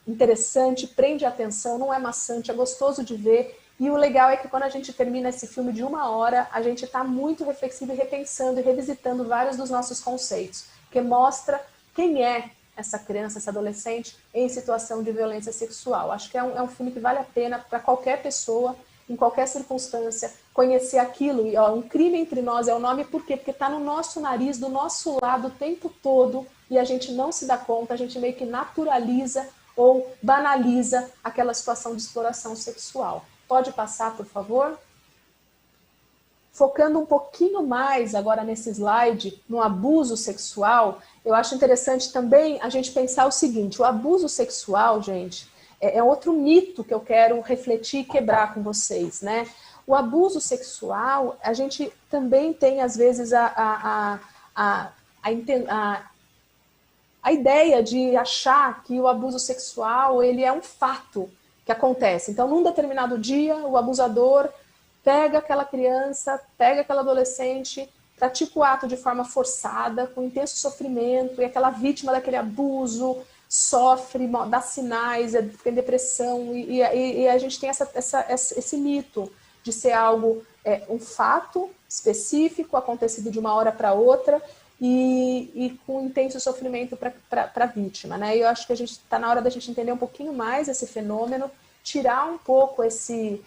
interessante, prende a atenção, não é maçante, é gostoso de ver. E o legal é que quando a gente termina esse filme de 1 hora, a gente está muito reflexivo e repensando e revisitando vários dos nossos conceitos, que mostra quem é essa criança, essa adolescente em situação de violência sexual. Acho que é um filme que vale a pena para qualquer pessoa, em qualquer circunstância, conhecer aquilo. E, Um Crime Entre Nós é o nome, por quê? Porque está no nosso nariz, do nosso lado o tempo todo, e a gente não se dá conta, a gente meio que naturaliza ou banaliza aquela situação de exploração sexual. Pode passar, por favor? Focando um pouquinho mais agora nesse slide, no abuso sexual, eu acho interessante também a gente pensar o seguinte: o abuso sexual, gente, é outro mito que eu quero refletir e quebrar com vocês, né? O abuso sexual, a gente também tem, às vezes, a ideia de achar que o abuso sexual ele é um fato que acontece. Então, num determinado dia, o abusador pega aquela criança, pega aquela adolescente, pratica o ato de forma forçada, com intenso sofrimento, e aquela vítima daquele abuso sofre, dá sinais, fica em depressão, e a gente tem esse mito de ser algo, um fato específico, acontecido de 1 hora para outra, e com intenso sofrimento para a vítima, né? E eu acho que está na hora da gente entender um pouquinho mais esse fenômeno, tirar um pouco esse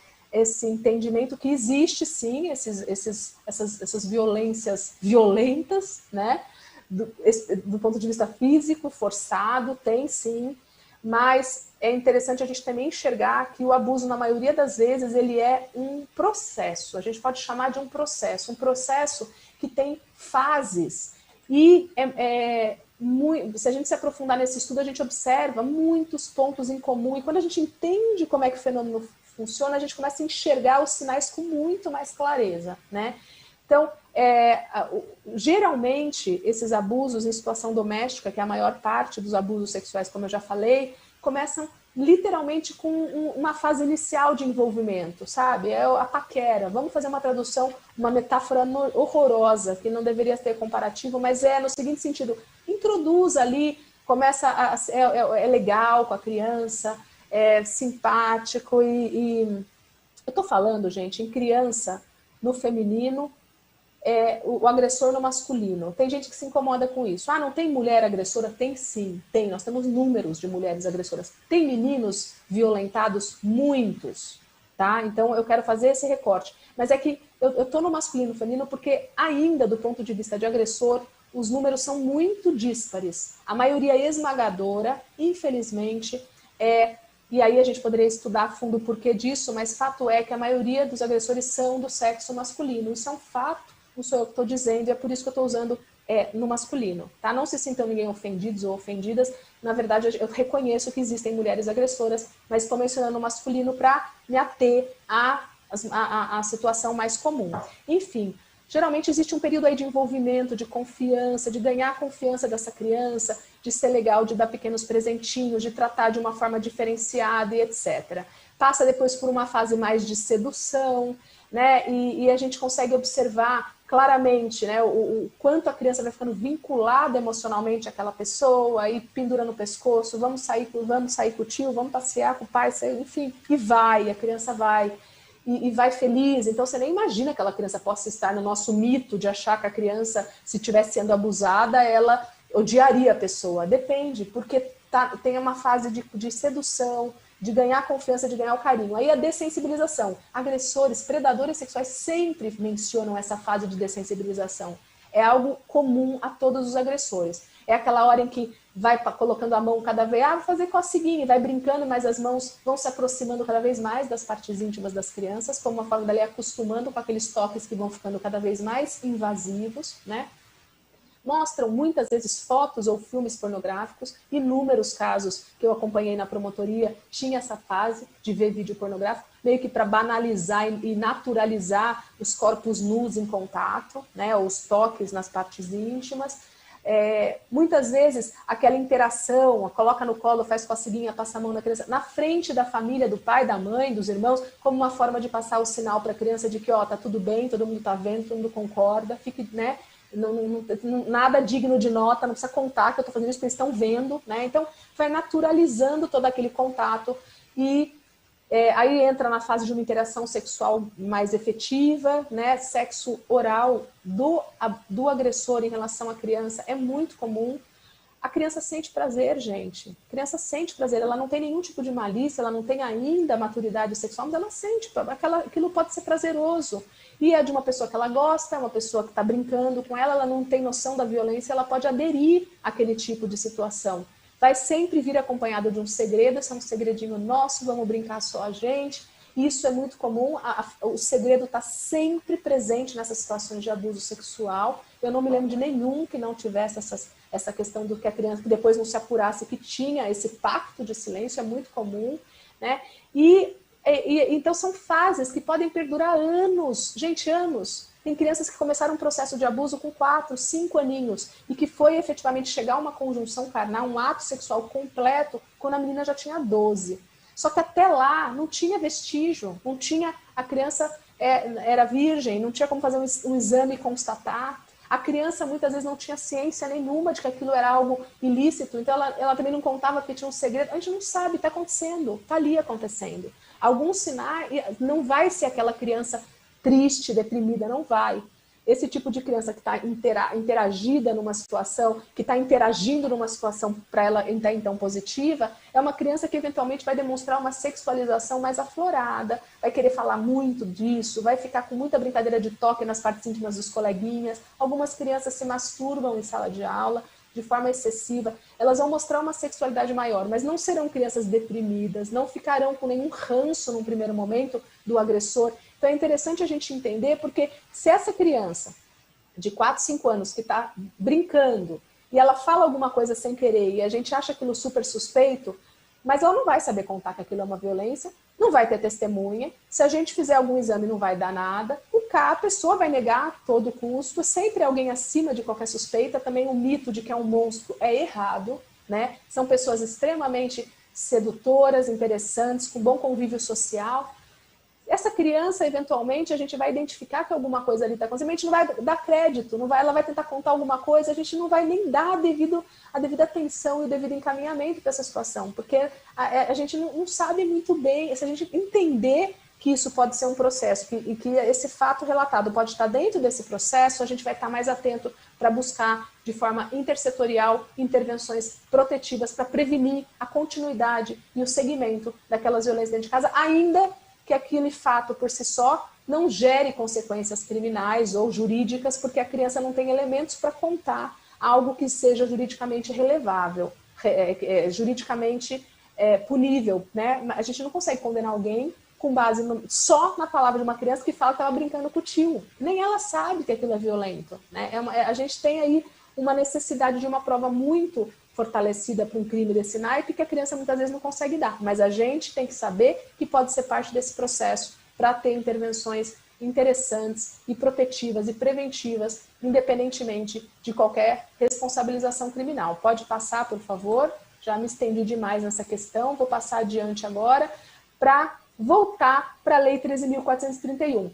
entendimento que existe sim, essas violências violentas, né? Do ponto de vista físico, forçado, tem sim, mas é interessante a gente também enxergar que o abuso, na maioria das vezes, ele é um processo, a gente pode chamar de um processo que tem fases, e se a gente se aprofundar nesse estudo, a gente observa muitos pontos em comum, e quando a gente entende como é que o fenômeno funciona, a gente começa a enxergar os sinais com muito mais clareza, né? Então, geralmente, esses abusos em situação doméstica, que é a maior parte dos abusos sexuais, como eu já falei, começam literalmente com uma fase inicial de envolvimento, sabe? É a paquera. Vamos fazer uma tradução, uma metáfora horrorosa, que não deveria ter comparativo, mas é no seguinte sentido: introduz ali, é legal com a criança, é simpático, e eu tô falando, gente, em criança, no feminino, o agressor no masculino. Tem gente que se incomoda com isso. Não tem mulher agressora? Tem sim, tem. Nós temos números de mulheres agressoras. Tem meninos violentados? Muitos. tá? Então eu quero fazer esse recorte. Mas é que eu tô no masculino e feminino porque ainda do ponto de vista de agressor, os números são muito díspares. A maioria esmagadora, infelizmente, e aí a gente poderia estudar a fundo o porquê disso, mas fato é que a maioria dos agressores são do sexo masculino. Isso é um fato, não sou eu que estou dizendo, e é por isso que eu estou usando no masculino. Tá? Não se sintam ninguém ofendidos ou ofendidas. Na verdade, eu reconheço que existem mulheres agressoras, mas estou mencionando o masculino para me ater à situação mais comum. Enfim, geralmente existe um período aí de envolvimento, de confiança, de ganhar a confiança dessa criança, de ser legal, de dar pequenos presentinhos, de tratar de uma forma diferenciada e etc. Passa depois por uma fase mais de sedução, né? E a gente consegue observar claramente, né, o quanto a criança vai ficando vinculada emocionalmente àquela pessoa, aí pendura no pescoço, vamos sair com o tio, vamos passear com o pai, enfim, e vai, a criança vai. E vai feliz, então você nem imagina que aquela criança possa estar no nosso mito de achar que a criança, se estivesse sendo abusada, ela odiaria a pessoa. Depende, porque tem uma fase de sedução, de ganhar confiança, de ganhar o carinho. Aí a dessensibilização. Agressores, predadores sexuais sempre mencionam essa fase de dessensibilização. É algo comum a todos os agressores. É aquela hora em que vai colocando a mão cada vez, vou fazer coceguinha, vai brincando, mas as mãos vão se aproximando cada vez mais das partes íntimas das crianças, como uma forma dela ir acostumando com aqueles toques que vão ficando cada vez mais invasivos, né? Mostram muitas vezes fotos ou filmes pornográficos. Inúmeros casos que eu acompanhei na promotoria tinha essa fase de ver vídeo pornográfico, meio que para banalizar e naturalizar os corpos nus em contato, né, os toques nas partes íntimas. Muitas vezes aquela interação, coloca no colo, faz coceguinha, passa a mão na criança, na frente da família, do pai, da mãe, dos irmãos, como uma forma de passar o sinal para a criança de que tá tudo bem, todo mundo tá vendo, todo mundo concorda, fique, né? Nada digno de nota, não precisa contar que eu estou fazendo isso porque eles estão vendo, né? Então vai naturalizando todo aquele contato e aí entra na fase de uma interação sexual mais efetiva, né? Sexo oral do agressor em relação à criança é muito comum. A criança sente prazer, gente. A criança sente prazer, ela não tem nenhum tipo de malícia, ela não tem ainda maturidade sexual, mas ela sente, aquilo pode ser prazeroso. E é de uma pessoa que ela gosta, uma pessoa que está brincando com ela, ela não tem noção da violência, ela pode aderir àquele tipo de situação. Vai sempre vir acompanhado de um segredo, esse é um segredinho nosso, vamos brincar só a gente. Isso é muito comum, o segredo está sempre presente nessas situações de abuso sexual. Eu não me lembro de nenhum que não tivesse essa questão do que a criança, que depois não se apurasse, que tinha esse pacto de silêncio, é muito comum, né? Então são fases que podem perdurar anos, gente, anos. Tem crianças que começaram um processo de abuso com 4, 5 aninhos e que foi efetivamente chegar a uma conjunção carnal, um ato sexual completo, quando a menina já tinha 12. Só que até lá não tinha vestígio, não tinha, a criança era virgem, não tinha como fazer um exame e constatar. A criança muitas vezes não tinha ciência nenhuma de que aquilo era algo ilícito, então ela também não contava que tinha um segredo. A gente não sabe, está acontecendo, está ali acontecendo. Alguns sinais, não vai ser aquela criança triste, deprimida, não vai. Esse tipo de criança que está interagida numa situação, que está interagindo numa situação para ela então positiva, é uma criança que eventualmente vai demonstrar uma sexualização mais aflorada, vai querer falar muito disso, vai ficar com muita brincadeira de toque nas partes íntimas dos coleguinhas. Algumas crianças se masturbam em sala de aula de forma excessiva, elas vão mostrar uma sexualidade maior, mas não serão crianças deprimidas, não ficarão com nenhum ranço num primeiro momento do agressor. Então é interessante a gente entender, porque se essa criança de 4, 5 anos que está brincando e ela fala alguma coisa sem querer e a gente acha aquilo super suspeito, mas ela não vai saber contar que aquilo é uma violência, não vai ter testemunha, se a gente fizer algum exame não vai dar nada, a pessoa vai negar a todo custo, sempre alguém acima de qualquer suspeita, também o mito de que é um monstro é errado, né? São pessoas extremamente sedutoras, interessantes, com bom convívio social. Essa criança, eventualmente, a gente vai identificar que alguma coisa ali está acontecendo, a gente não vai dar crédito, ela vai tentar contar alguma coisa, a gente não vai nem dar a devida atenção e o devido encaminhamento para essa situação, porque a gente não sabe muito bem, se a gente entender que isso pode ser um processo e que esse fato relatado pode estar dentro desse processo, a gente vai estar mais atento para buscar, de forma intersetorial, intervenções protetivas para prevenir a continuidade e o segmento daquelas violências dentro de casa, ainda que aquele fato por si só não gere consequências criminais ou jurídicas, porque a criança não tem elementos para contar algo que seja juridicamente relevável, juridicamente punível, né? A gente não consegue condenar alguém com base só na palavra de uma criança que fala que estava brincando com o tio. Nem ela sabe que aquilo é violento, né? A gente tem aí uma necessidade de uma prova muito fortalecida para um crime desse naipe que a criança muitas vezes não consegue dar. Mas a gente tem que saber que pode ser parte desse processo para ter intervenções interessantes e protetivas e preventivas, independentemente de qualquer responsabilização criminal. Pode passar, por favor? Já me estendi demais nessa questão, vou passar adiante agora para voltar para a Lei 13.431.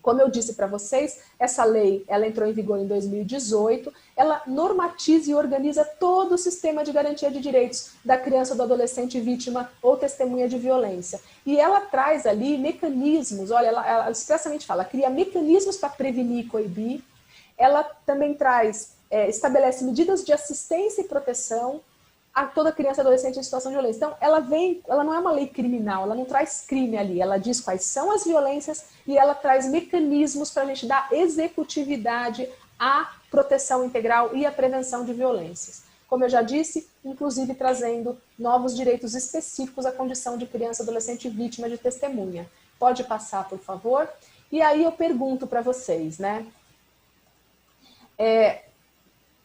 Como eu disse para vocês, essa lei ela entrou em vigor em 2018, ela normatiza e organiza todo o sistema de garantia de direitos da criança ou do adolescente vítima ou testemunha de violência. E ela traz ali mecanismos, olha, ela expressamente fala, cria mecanismos para prevenir e coibir, ela também traz, estabelece medidas de assistência e proteção a toda criança e adolescente em situação de violência. Então, ela não é uma lei criminal, ela não traz crime ali, ela diz quais são as violências e ela traz mecanismos para a gente dar executividade à proteção integral e à prevenção de violências. Como eu já disse, inclusive trazendo novos direitos específicos à condição de criança e adolescente vítima de testemunha. Pode passar, por favor? E aí eu pergunto para vocês, né?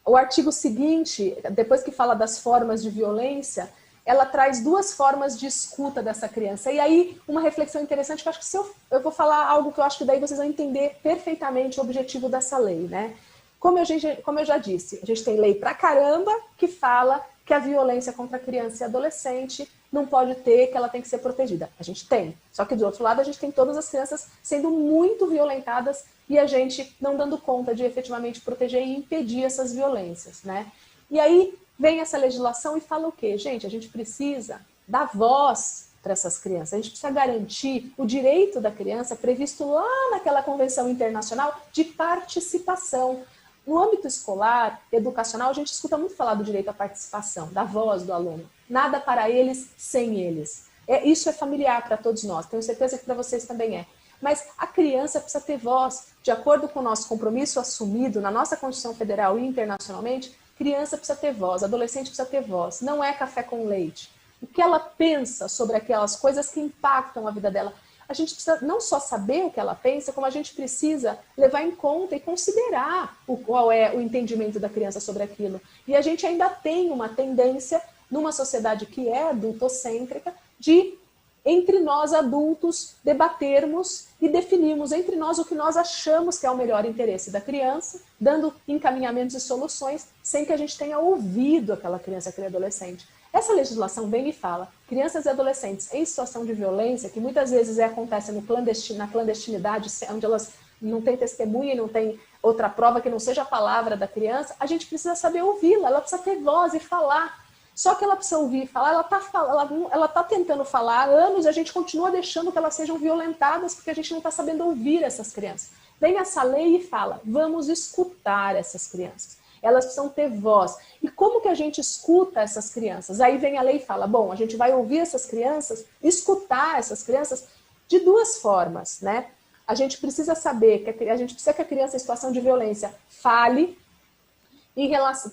O artigo seguinte, depois que fala das formas de violência, ela traz duas formas de escuta dessa criança. E aí, uma reflexão interessante, que eu acho que se eu vou falar algo que eu acho que daí vocês vão entender perfeitamente o objetivo dessa lei, né? Como eu já disse, a gente tem lei pra caramba que fala que a violência contra a criança e adolescente não pode ter, que ela tem que ser protegida. A gente tem. Só que do outro lado, a gente tem todas as crianças sendo muito violentadas e a gente não dando conta de efetivamente proteger e impedir essas violências, né? E aí vem essa legislação e fala o quê? Gente, a gente precisa dar voz para essas crianças, a gente precisa garantir o direito da criança previsto lá naquela convenção internacional de participação. No âmbito escolar, educacional, a gente escuta muito falar do direito à participação, da voz do aluno. Nada para eles sem eles. Isso é familiar para todos nós, tenho certeza que para vocês também é. Mas a criança precisa ter voz. De acordo com o nosso compromisso assumido na nossa Constituição Federal e internacionalmente, criança precisa ter voz, adolescente precisa ter voz. Não é café com leite. O que ela pensa sobre aquelas coisas que impactam a vida dela. A gente precisa não só saber o que ela pensa, como a gente precisa levar em conta e considerar qual é o entendimento da criança sobre aquilo. E a gente ainda tem uma tendência, numa sociedade que é adultocêntrica, de, entre nós adultos, debatermos e definirmos entre nós o que nós achamos que é o melhor interesse da criança, dando encaminhamentos e soluções, sem que a gente tenha ouvido aquela criança, aquele adolescente. Essa legislação vem e fala, crianças e adolescentes em situação de violência, que muitas vezes acontece na clandestinidade, onde elas não têm testemunha e não têm outra prova que não seja a palavra da criança, a gente precisa saber ouvi-la, ela precisa ter voz e falar. Só que ela precisa ouvir e falar, ela tá tentando falar há anos e a gente continua deixando que elas sejam violentadas porque a gente não está sabendo ouvir essas crianças. Vem essa lei e fala, vamos escutar essas crianças. Elas precisam ter voz. E como que a gente escuta essas crianças? Aí vem a lei e fala, bom, a gente vai ouvir essas crianças, escutar essas crianças de duas formas, né? A gente precisa saber, a gente precisa que a criança em situação de violência fale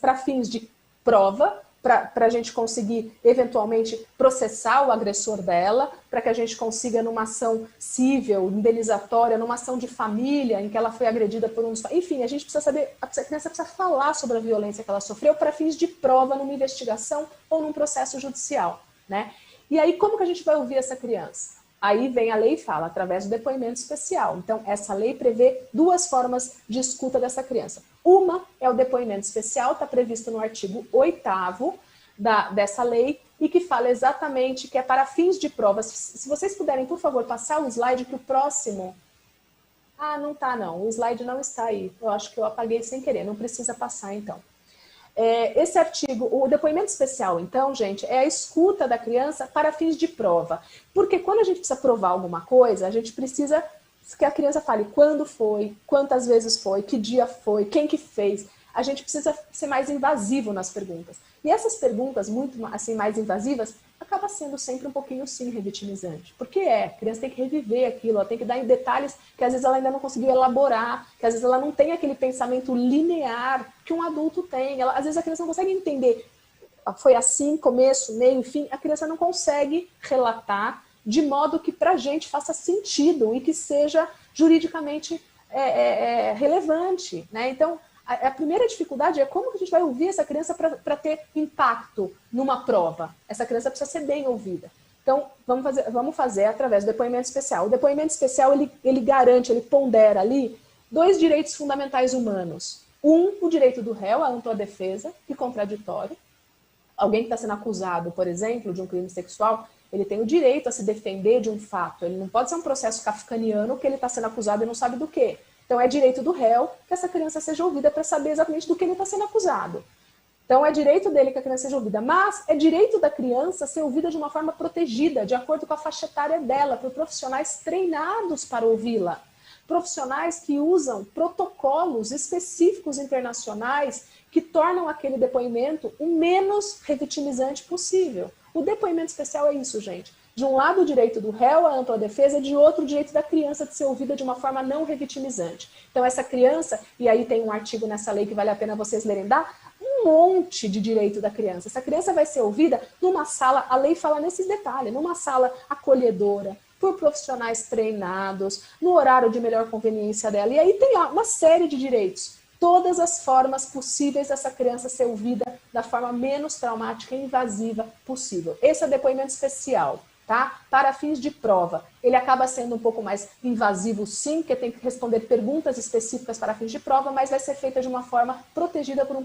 para fins de prova, para a gente conseguir, eventualmente, processar o agressor dela, para que a gente consiga, numa ação cível, indenizatória, numa ação de família, em que ela foi agredida por um... Enfim, a gente precisa saber, a criança precisa falar sobre a violência que ela sofreu para fins de prova numa investigação ou num processo judicial, né? E aí, como que a gente vai ouvir essa criança? Aí vem a lei e fala, através do depoimento especial. Então, essa lei prevê duas formas de escuta dessa criança. Uma é o depoimento especial, está previsto no artigo 8º dessa lei, e que fala exatamente que é para fins de provas. Se vocês puderem, por favor, passar o slide, que o próximo... Ah, não está não, o slide não está aí. Eu acho que eu apaguei sem querer, não precisa passar então. Esse artigo, o depoimento especial, então, gente, é a escuta da criança para fins de prova. Porque quando a gente precisa provar alguma coisa, a gente precisa que a criança fale quando foi, quantas vezes foi, que dia foi, quem que fez. a gente precisa ser mais invasivo nas perguntas. E essas perguntas, muito assim, mais invasivas, acaba sendo sempre um pouquinho, sim, revitimizante. Porque a criança tem que reviver aquilo, ela tem que dar em detalhes que às vezes ela ainda não conseguiu elaborar, que às vezes ela não tem aquele pensamento linear que um adulto tem. Às vezes a criança não consegue entender, foi assim, começo, meio, fim. A criança não consegue relatar de modo que para a gente faça sentido e que seja juridicamente relevante, né? Então, a primeira dificuldade é como que a gente vai ouvir essa criança para ter impacto numa prova. Essa criança precisa ser bem ouvida. Então, vamos fazer através do depoimento especial. O depoimento especial, ele garante, ele pondera ali 2 direitos fundamentais humanos. O direito do réu à ampla defesa e contraditório. Alguém que está sendo acusado, por exemplo, de um crime sexual, ele tem o direito a se defender de um fato. Ele não pode ser um processo kafkaniano que ele está sendo acusado e não sabe do quê. Então, é direito do réu que essa criança seja ouvida para saber exatamente do que ele está sendo acusado. Então, é direito dele que a criança seja ouvida. Mas é direito da criança ser ouvida de uma forma protegida, de acordo com a faixa etária dela, por profissionais treinados para ouvi-la. Profissionais que usam protocolos específicos internacionais que tornam aquele depoimento o menos revitimizante possível. O depoimento especial é isso, gente. De um lado, o direito do réu à ampla defesa, de outro, o direito da criança de ser ouvida de uma forma não revitimizante. Então, essa criança, e aí tem um artigo nessa lei que vale a pena vocês lerem, dá um monte de direito da criança. Essa criança vai ser ouvida numa sala, a lei fala nesses detalhes, numa sala acolhedora, por profissionais treinados, no horário de melhor conveniência dela. E aí tem lá uma série de direitos. Todas as formas possíveis dessa criança ser ouvida da forma menos traumática e invasiva possível. Esse é o depoimento especial, tá? Para fins de prova. Ele acaba sendo um pouco mais invasivo, sim, porque tem que responder perguntas específicas para fins de prova, mas vai ser feita de uma forma protegida por um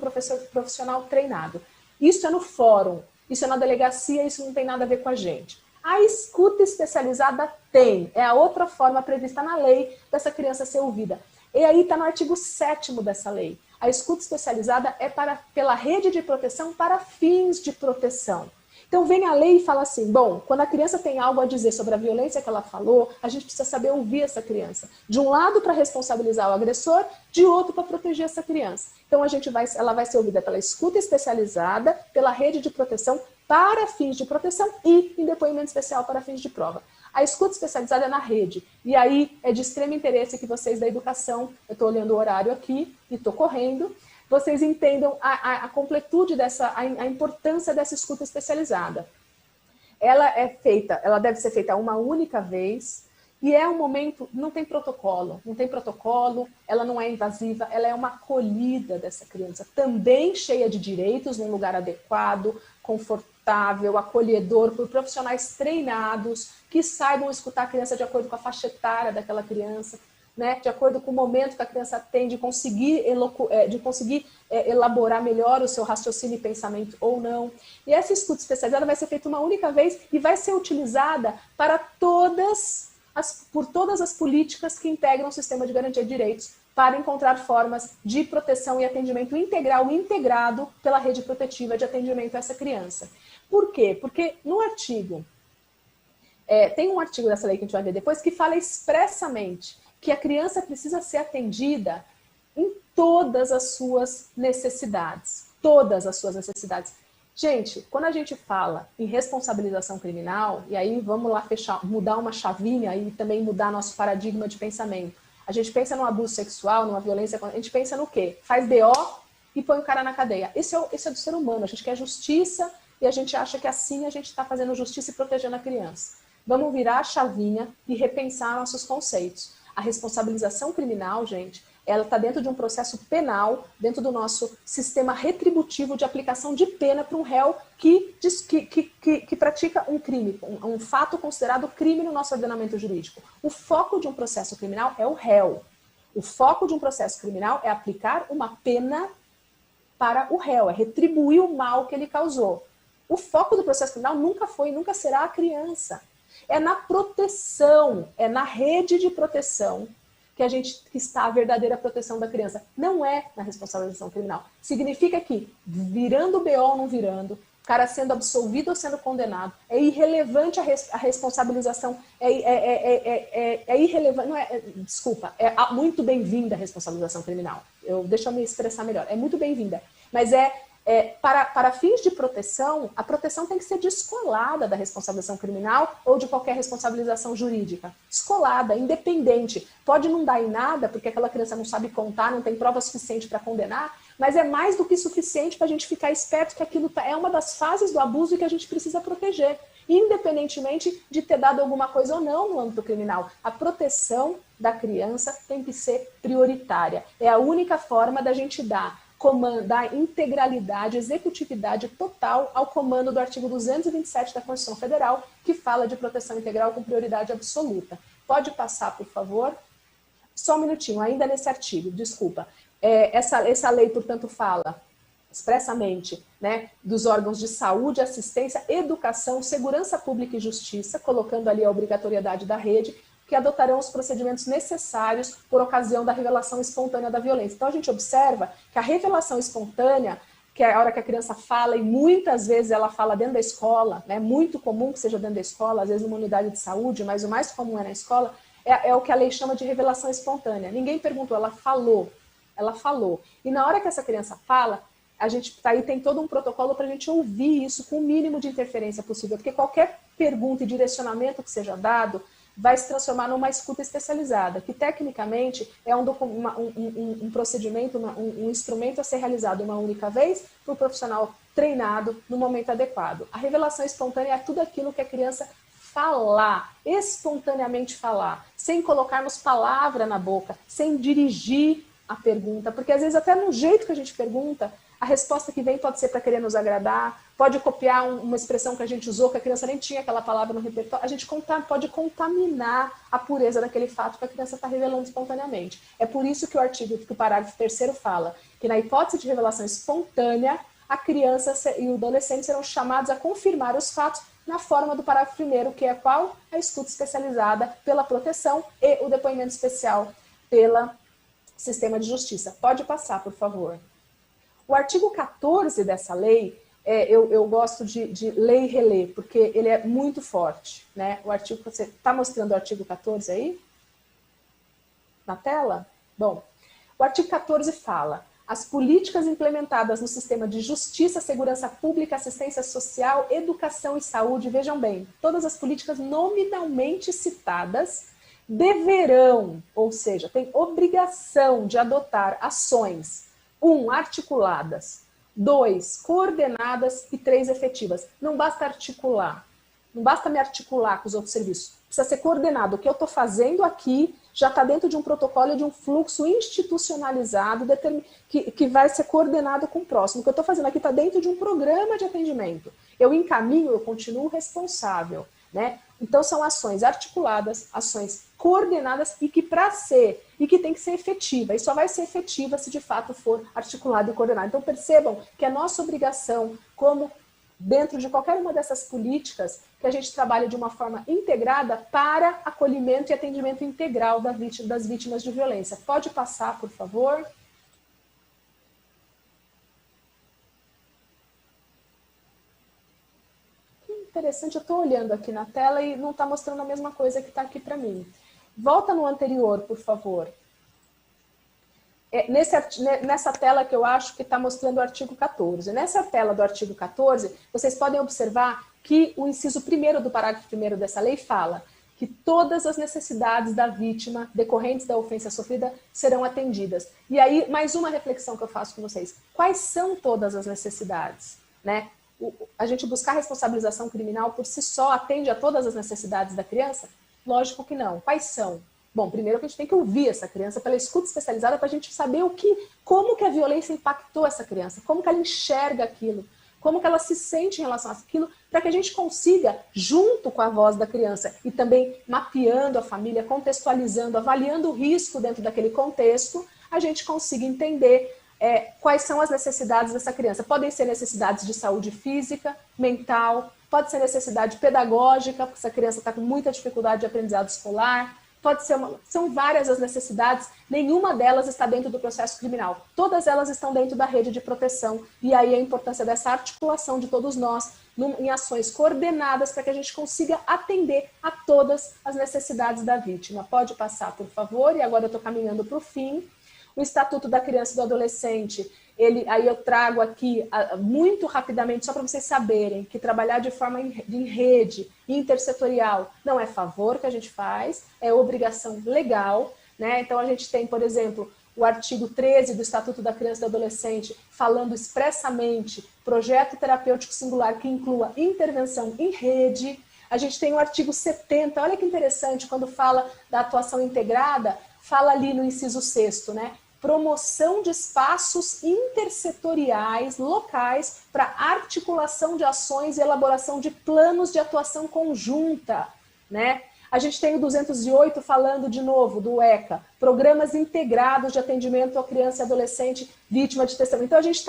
profissional treinado. Isso é no fórum, isso é na delegacia, isso não tem nada a ver com a gente. A escuta especializada tem, é a outra forma prevista na lei dessa criança ser ouvida. E aí está no artigo 7º dessa lei. A escuta especializada é pela rede de proteção para fins de proteção. Então vem a lei e fala assim, bom, quando a criança tem algo a dizer sobre a violência que ela falou, a gente precisa saber ouvir essa criança. De um lado para responsabilizar o agressor, de outro para proteger essa criança. Então ela vai ser ouvida pela escuta especializada, pela rede de proteção para fins de proteção e em depoimento especial para fins de prova. A escuta especializada é na rede. E aí é de extremo interesse que vocês da educação, eu estou olhando o horário aqui e estou correndo, vocês entendam a completude a importância dessa escuta especializada. Ela deve ser feita uma única vez e é um momento, não tem protocolo, ela não é invasiva, ela é uma acolhida dessa criança, também cheia de direitos, num lugar adequado, confortável, acolhedor, por profissionais treinados, que saibam escutar a criança de acordo com a faixa etária daquela criança, né? De acordo com o momento que a criança tem de conseguir elaborar melhor o seu raciocínio e pensamento ou não. E essa escuta especializada vai ser feita uma única vez e vai ser utilizada por todas as políticas que integram o sistema de garantia de direitos, para encontrar formas de proteção e atendimento integral e integrado pela rede protetiva de atendimento a essa criança. Por quê? Porque no artigo, tem um artigo dessa lei que a gente vai ver depois, que fala expressamente que a criança precisa ser atendida em todas as suas necessidades. Todas as suas necessidades. Gente, quando a gente fala em responsabilização criminal, e aí vamos lá mudar uma chavinha e também mudar nosso paradigma de pensamento. A gente pensa num abuso sexual, numa violência, a gente pensa no quê? Faz BO e põe o cara na cadeia. Esse é do ser humano, a gente quer justiça e a gente acha que assim a gente está fazendo justiça e protegendo a criança. Vamos virar a chavinha e repensar nossos conceitos. A responsabilização criminal, gente, ela está dentro de um processo penal, dentro do nosso sistema retributivo de aplicação de pena para um réu que pratica um crime, um fato considerado crime no nosso ordenamento jurídico. O foco de um processo criminal é o réu. O foco de um processo criminal é aplicar uma pena para o réu, é retribuir o mal que ele causou. O foco do processo criminal nunca foi e nunca será a criança. É na proteção, é na rede de proteção que está a verdadeira proteção da criança. Não é na responsabilização criminal. Significa que, virando o BO ou não virando, cara sendo absolvido ou sendo condenado. É irrelevante a responsabilização, é irrelevante, não é, desculpa, é muito bem-vinda a responsabilização criminal. Deixa eu me expressar melhor. É muito bem-vinda, mas para fins de proteção, a proteção tem que ser descolada da responsabilização criminal ou de qualquer responsabilização jurídica. Descolada, independente. Pode não dar em nada, porque aquela criança não sabe contar, não tem prova suficiente para condenar, mas é mais do que suficiente para a gente ficar esperto que aquilo é uma das fases do abuso e que a gente precisa proteger, independentemente de ter dado alguma coisa ou não no âmbito criminal. A proteção da criança tem que ser prioritária. É a única forma da gente dar integralidade, executividade total ao comando do artigo 227 da Constituição Federal, que fala de proteção integral com prioridade absoluta. Pode passar, por favor? Só um minutinho, ainda nesse artigo, desculpa. Essa lei, portanto, fala expressamente, né, dos órgãos de saúde, assistência, educação, segurança pública e justiça, colocando ali a obrigatoriedade da rede, que adotarão os procedimentos necessários por ocasião da revelação espontânea da violência. Então, a gente observa que a revelação espontânea, que é a hora que a criança fala, e muitas vezes ela fala dentro da escola, né, muito comum que seja dentro da escola, às vezes numa unidade de saúde, mas o mais comum é na escola, é o que a lei chama de revelação espontânea. Ninguém perguntou, ela falou. Ela falou. E na hora que essa criança fala, a gente aí tem todo um protocolo para a gente ouvir isso com o mínimo de interferência possível, porque qualquer pergunta e direcionamento que seja dado vai se transformar numa escuta especializada, que tecnicamente é um procedimento, um instrumento a ser realizado uma única vez por um profissional treinado no momento adequado. A revelação espontânea é tudo aquilo que a criança falar, espontaneamente falar, sem colocarmos palavra na boca, sem dirigir a pergunta, porque às vezes até no jeito que a gente pergunta, a resposta que vem pode ser para querer nos agradar, pode copiar uma expressão que a gente usou, que a criança nem tinha aquela palavra no repertório, a gente pode contaminar a pureza daquele fato que a criança está revelando espontaneamente. É por isso que o parágrafo 3º fala que na hipótese de revelação espontânea, a criança e o adolescente serão chamados a confirmar os fatos na forma do parágrafo 1º, que é qual? A escuta especializada pela proteção e o depoimento especial pela sistema de justiça. Pode passar, por favor. O artigo 14 dessa lei, eu gosto de ler e reler, porque ele é muito forte, né? O artigo, você está mostrando o artigo 14 aí? Na tela? Bom, o artigo 14 fala: as políticas implementadas no sistema de justiça, segurança pública, assistência social, educação e saúde, vejam bem, todas as políticas nominalmente citadas deverão, ou seja, tem obrigação de adotar ações 1. Articuladas, 2. Coordenadas e 3. Efetivas. Não basta articular, não basta me articular com os outros serviços, precisa ser coordenado. O que eu estou fazendo aqui já está dentro de um protocolo e de um fluxo institucionalizado que vai ser coordenado com o próximo. O que eu estou fazendo aqui está dentro de um programa de atendimento. Eu encaminho, eu continuo responsável, né? Então são ações articuladas, ações coordenadas e que tem que ser efetiva. E só vai ser efetiva se de fato for articulada e coordenada. Então percebam que a nossa obrigação, como dentro de qualquer uma dessas políticas, que a gente trabalha de uma forma integrada para acolhimento e atendimento integral das vítimas de violência. Pode passar, por favor. Interessante, eu estou olhando aqui na tela e não está mostrando a mesma coisa que está aqui para mim. Volta no anterior, por favor. Nessa tela que eu acho que está mostrando o artigo 14. Nessa tela do artigo 14, vocês podem observar que o inciso 1º do parágrafo 1º dessa lei fala que todas as necessidades da vítima decorrentes da ofensa sofrida serão atendidas. E aí, mais uma reflexão que eu faço com vocês. Quais são todas as necessidades, né? A gente buscar responsabilização criminal por si só atende a todas as necessidades da criança? Lógico que não. Quais são? Bom, primeiro que a gente tem que ouvir essa criança pela escuta especializada para a gente saber como que a violência impactou essa criança, como que ela enxerga aquilo, como que ela se sente em relação àquilo, para que a gente consiga, junto com a voz da criança e também mapeando a família, contextualizando, avaliando o risco dentro daquele contexto, a gente consiga entender quais são as necessidades dessa criança. Podem ser necessidades de saúde física, mental, pode ser necessidade pedagógica, porque essa criança está com muita dificuldade de aprendizado escolar, Pode ser são várias as necessidades, nenhuma delas está dentro do processo criminal. Todas elas estão dentro da rede de proteção. E aí a importância dessa articulação de todos nós em ações coordenadas para que a gente consiga atender a todas as necessidades da vítima. Pode passar, por favor, e agora eu estou caminhando para o fim. O Estatuto da Criança e do Adolescente, aí eu trago aqui muito rapidamente, só para vocês saberem, que trabalhar de forma em rede, intersetorial, não é favor que a gente faz, é obrigação legal, né? Então a gente tem, por exemplo, o artigo 13 do Estatuto da Criança e do Adolescente, falando expressamente projeto terapêutico singular que inclua intervenção em rede. A gente tem o artigo 70, olha que interessante, quando fala da atuação integrada, fala ali no inciso 6º, né? Promoção de espaços intersetoriais, locais, para articulação de ações e elaboração de planos de atuação conjunta, né? A gente tem o 208 falando de novo do ECA, Programas Integrados de Atendimento à Criança e Adolescente Vítima de Testemunho. Então a gente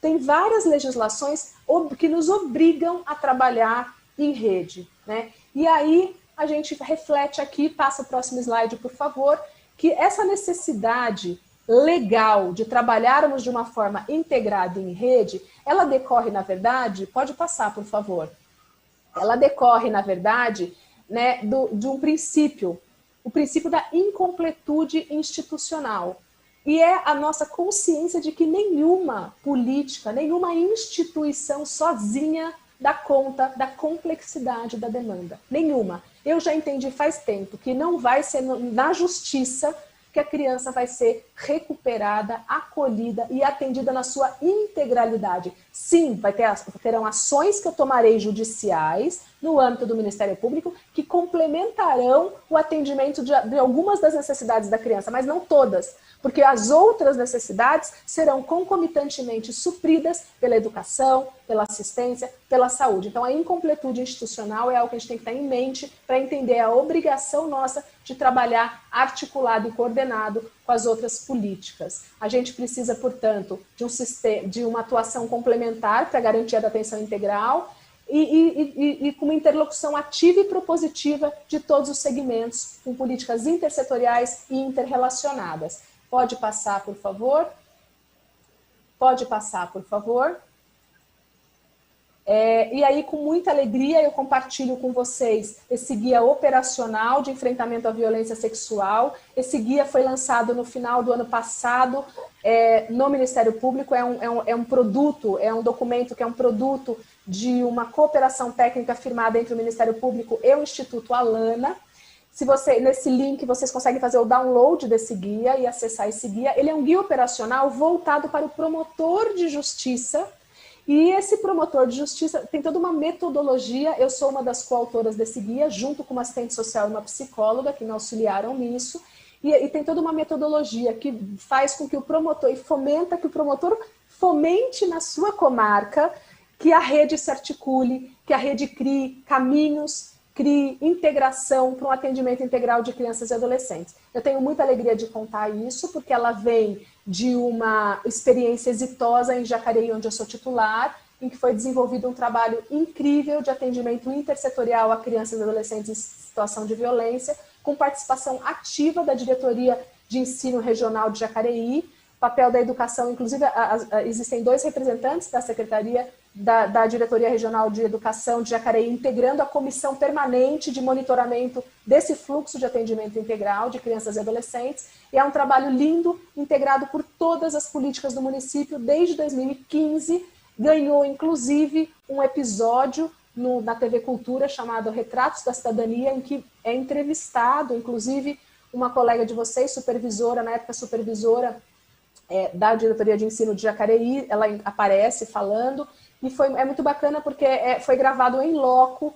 tem várias legislações que nos obrigam a trabalhar em rede, né? E aí a gente reflete aqui, passa o próximo slide, por favor, que essa necessidade legal de trabalharmos de uma forma integrada em rede, ela decorre, na verdade, pode passar, por favor, ela decorre, na verdade, né, de um princípio, o princípio da incompletude institucional. E é a nossa consciência de que nenhuma política, nenhuma instituição sozinha dá conta da complexidade da demanda. Nenhuma. Eu já entendi faz tempo que não vai ser na justiça que a criança vai ser recuperada, acolhida e atendida na sua integralidade. Sim, terão ações que eu tomarei judiciais no âmbito do Ministério Público que complementarão o atendimento de algumas das necessidades da criança, mas não todas, porque as outras necessidades serão concomitantemente supridas pela educação, pela assistência, pela saúde. Então, a incompletude institucional é algo que a gente tem que ter em mente para entender a obrigação nossa de trabalhar articulado e coordenado com as outras políticas. A gente precisa, portanto, de uma atuação complementar para a garantia da atenção integral e com uma interlocução ativa e propositiva de todos os segmentos, com políticas intersetoriais e interrelacionadas. Pode passar, por favor? Pode passar, por favor? E aí, com muita alegria, eu compartilho com vocês esse guia operacional de enfrentamento à violência sexual. Esse guia foi lançado no final do ano passado no Ministério Público. É um produto, é um documento que é um produto de uma cooperação técnica firmada entre o Ministério Público e o Instituto Alana. Nesse link vocês conseguem fazer o download desse guia e acessar esse guia. Ele é um guia operacional voltado para o promotor de justiça. E esse promotor de justiça tem toda uma metodologia. Eu sou uma das coautoras desse guia, junto com uma assistente social e uma psicóloga que me auxiliaram nisso. E tem toda uma metodologia que faz com que o promotor, e fomenta que o promotor fomente na sua comarca que a rede se articule, que a rede crie caminhos, crie integração para um atendimento integral de crianças e adolescentes. Eu tenho muita alegria de contar isso, porque ela vem de uma experiência exitosa em Jacareí, onde eu sou titular, em que foi desenvolvido um trabalho incrível de atendimento intersetorial a crianças e adolescentes em situação de violência, com participação ativa da Diretoria de Ensino Regional de Jacareí, papel da educação, inclusive existem 2 representantes da Secretaria da Diretoria Regional de Educação de Jacareí, integrando a comissão permanente de monitoramento desse fluxo de atendimento integral de crianças e adolescentes, e é um trabalho lindo, integrado por todas as políticas do município desde 2015, ganhou inclusive um episódio na TV Cultura chamado Retratos da Cidadania, em que é entrevistado, inclusive, uma colega de vocês, supervisora, na época supervisora da Diretoria de Ensino de Jacareí, ela aparece falando. E é muito bacana porque foi gravado em loco,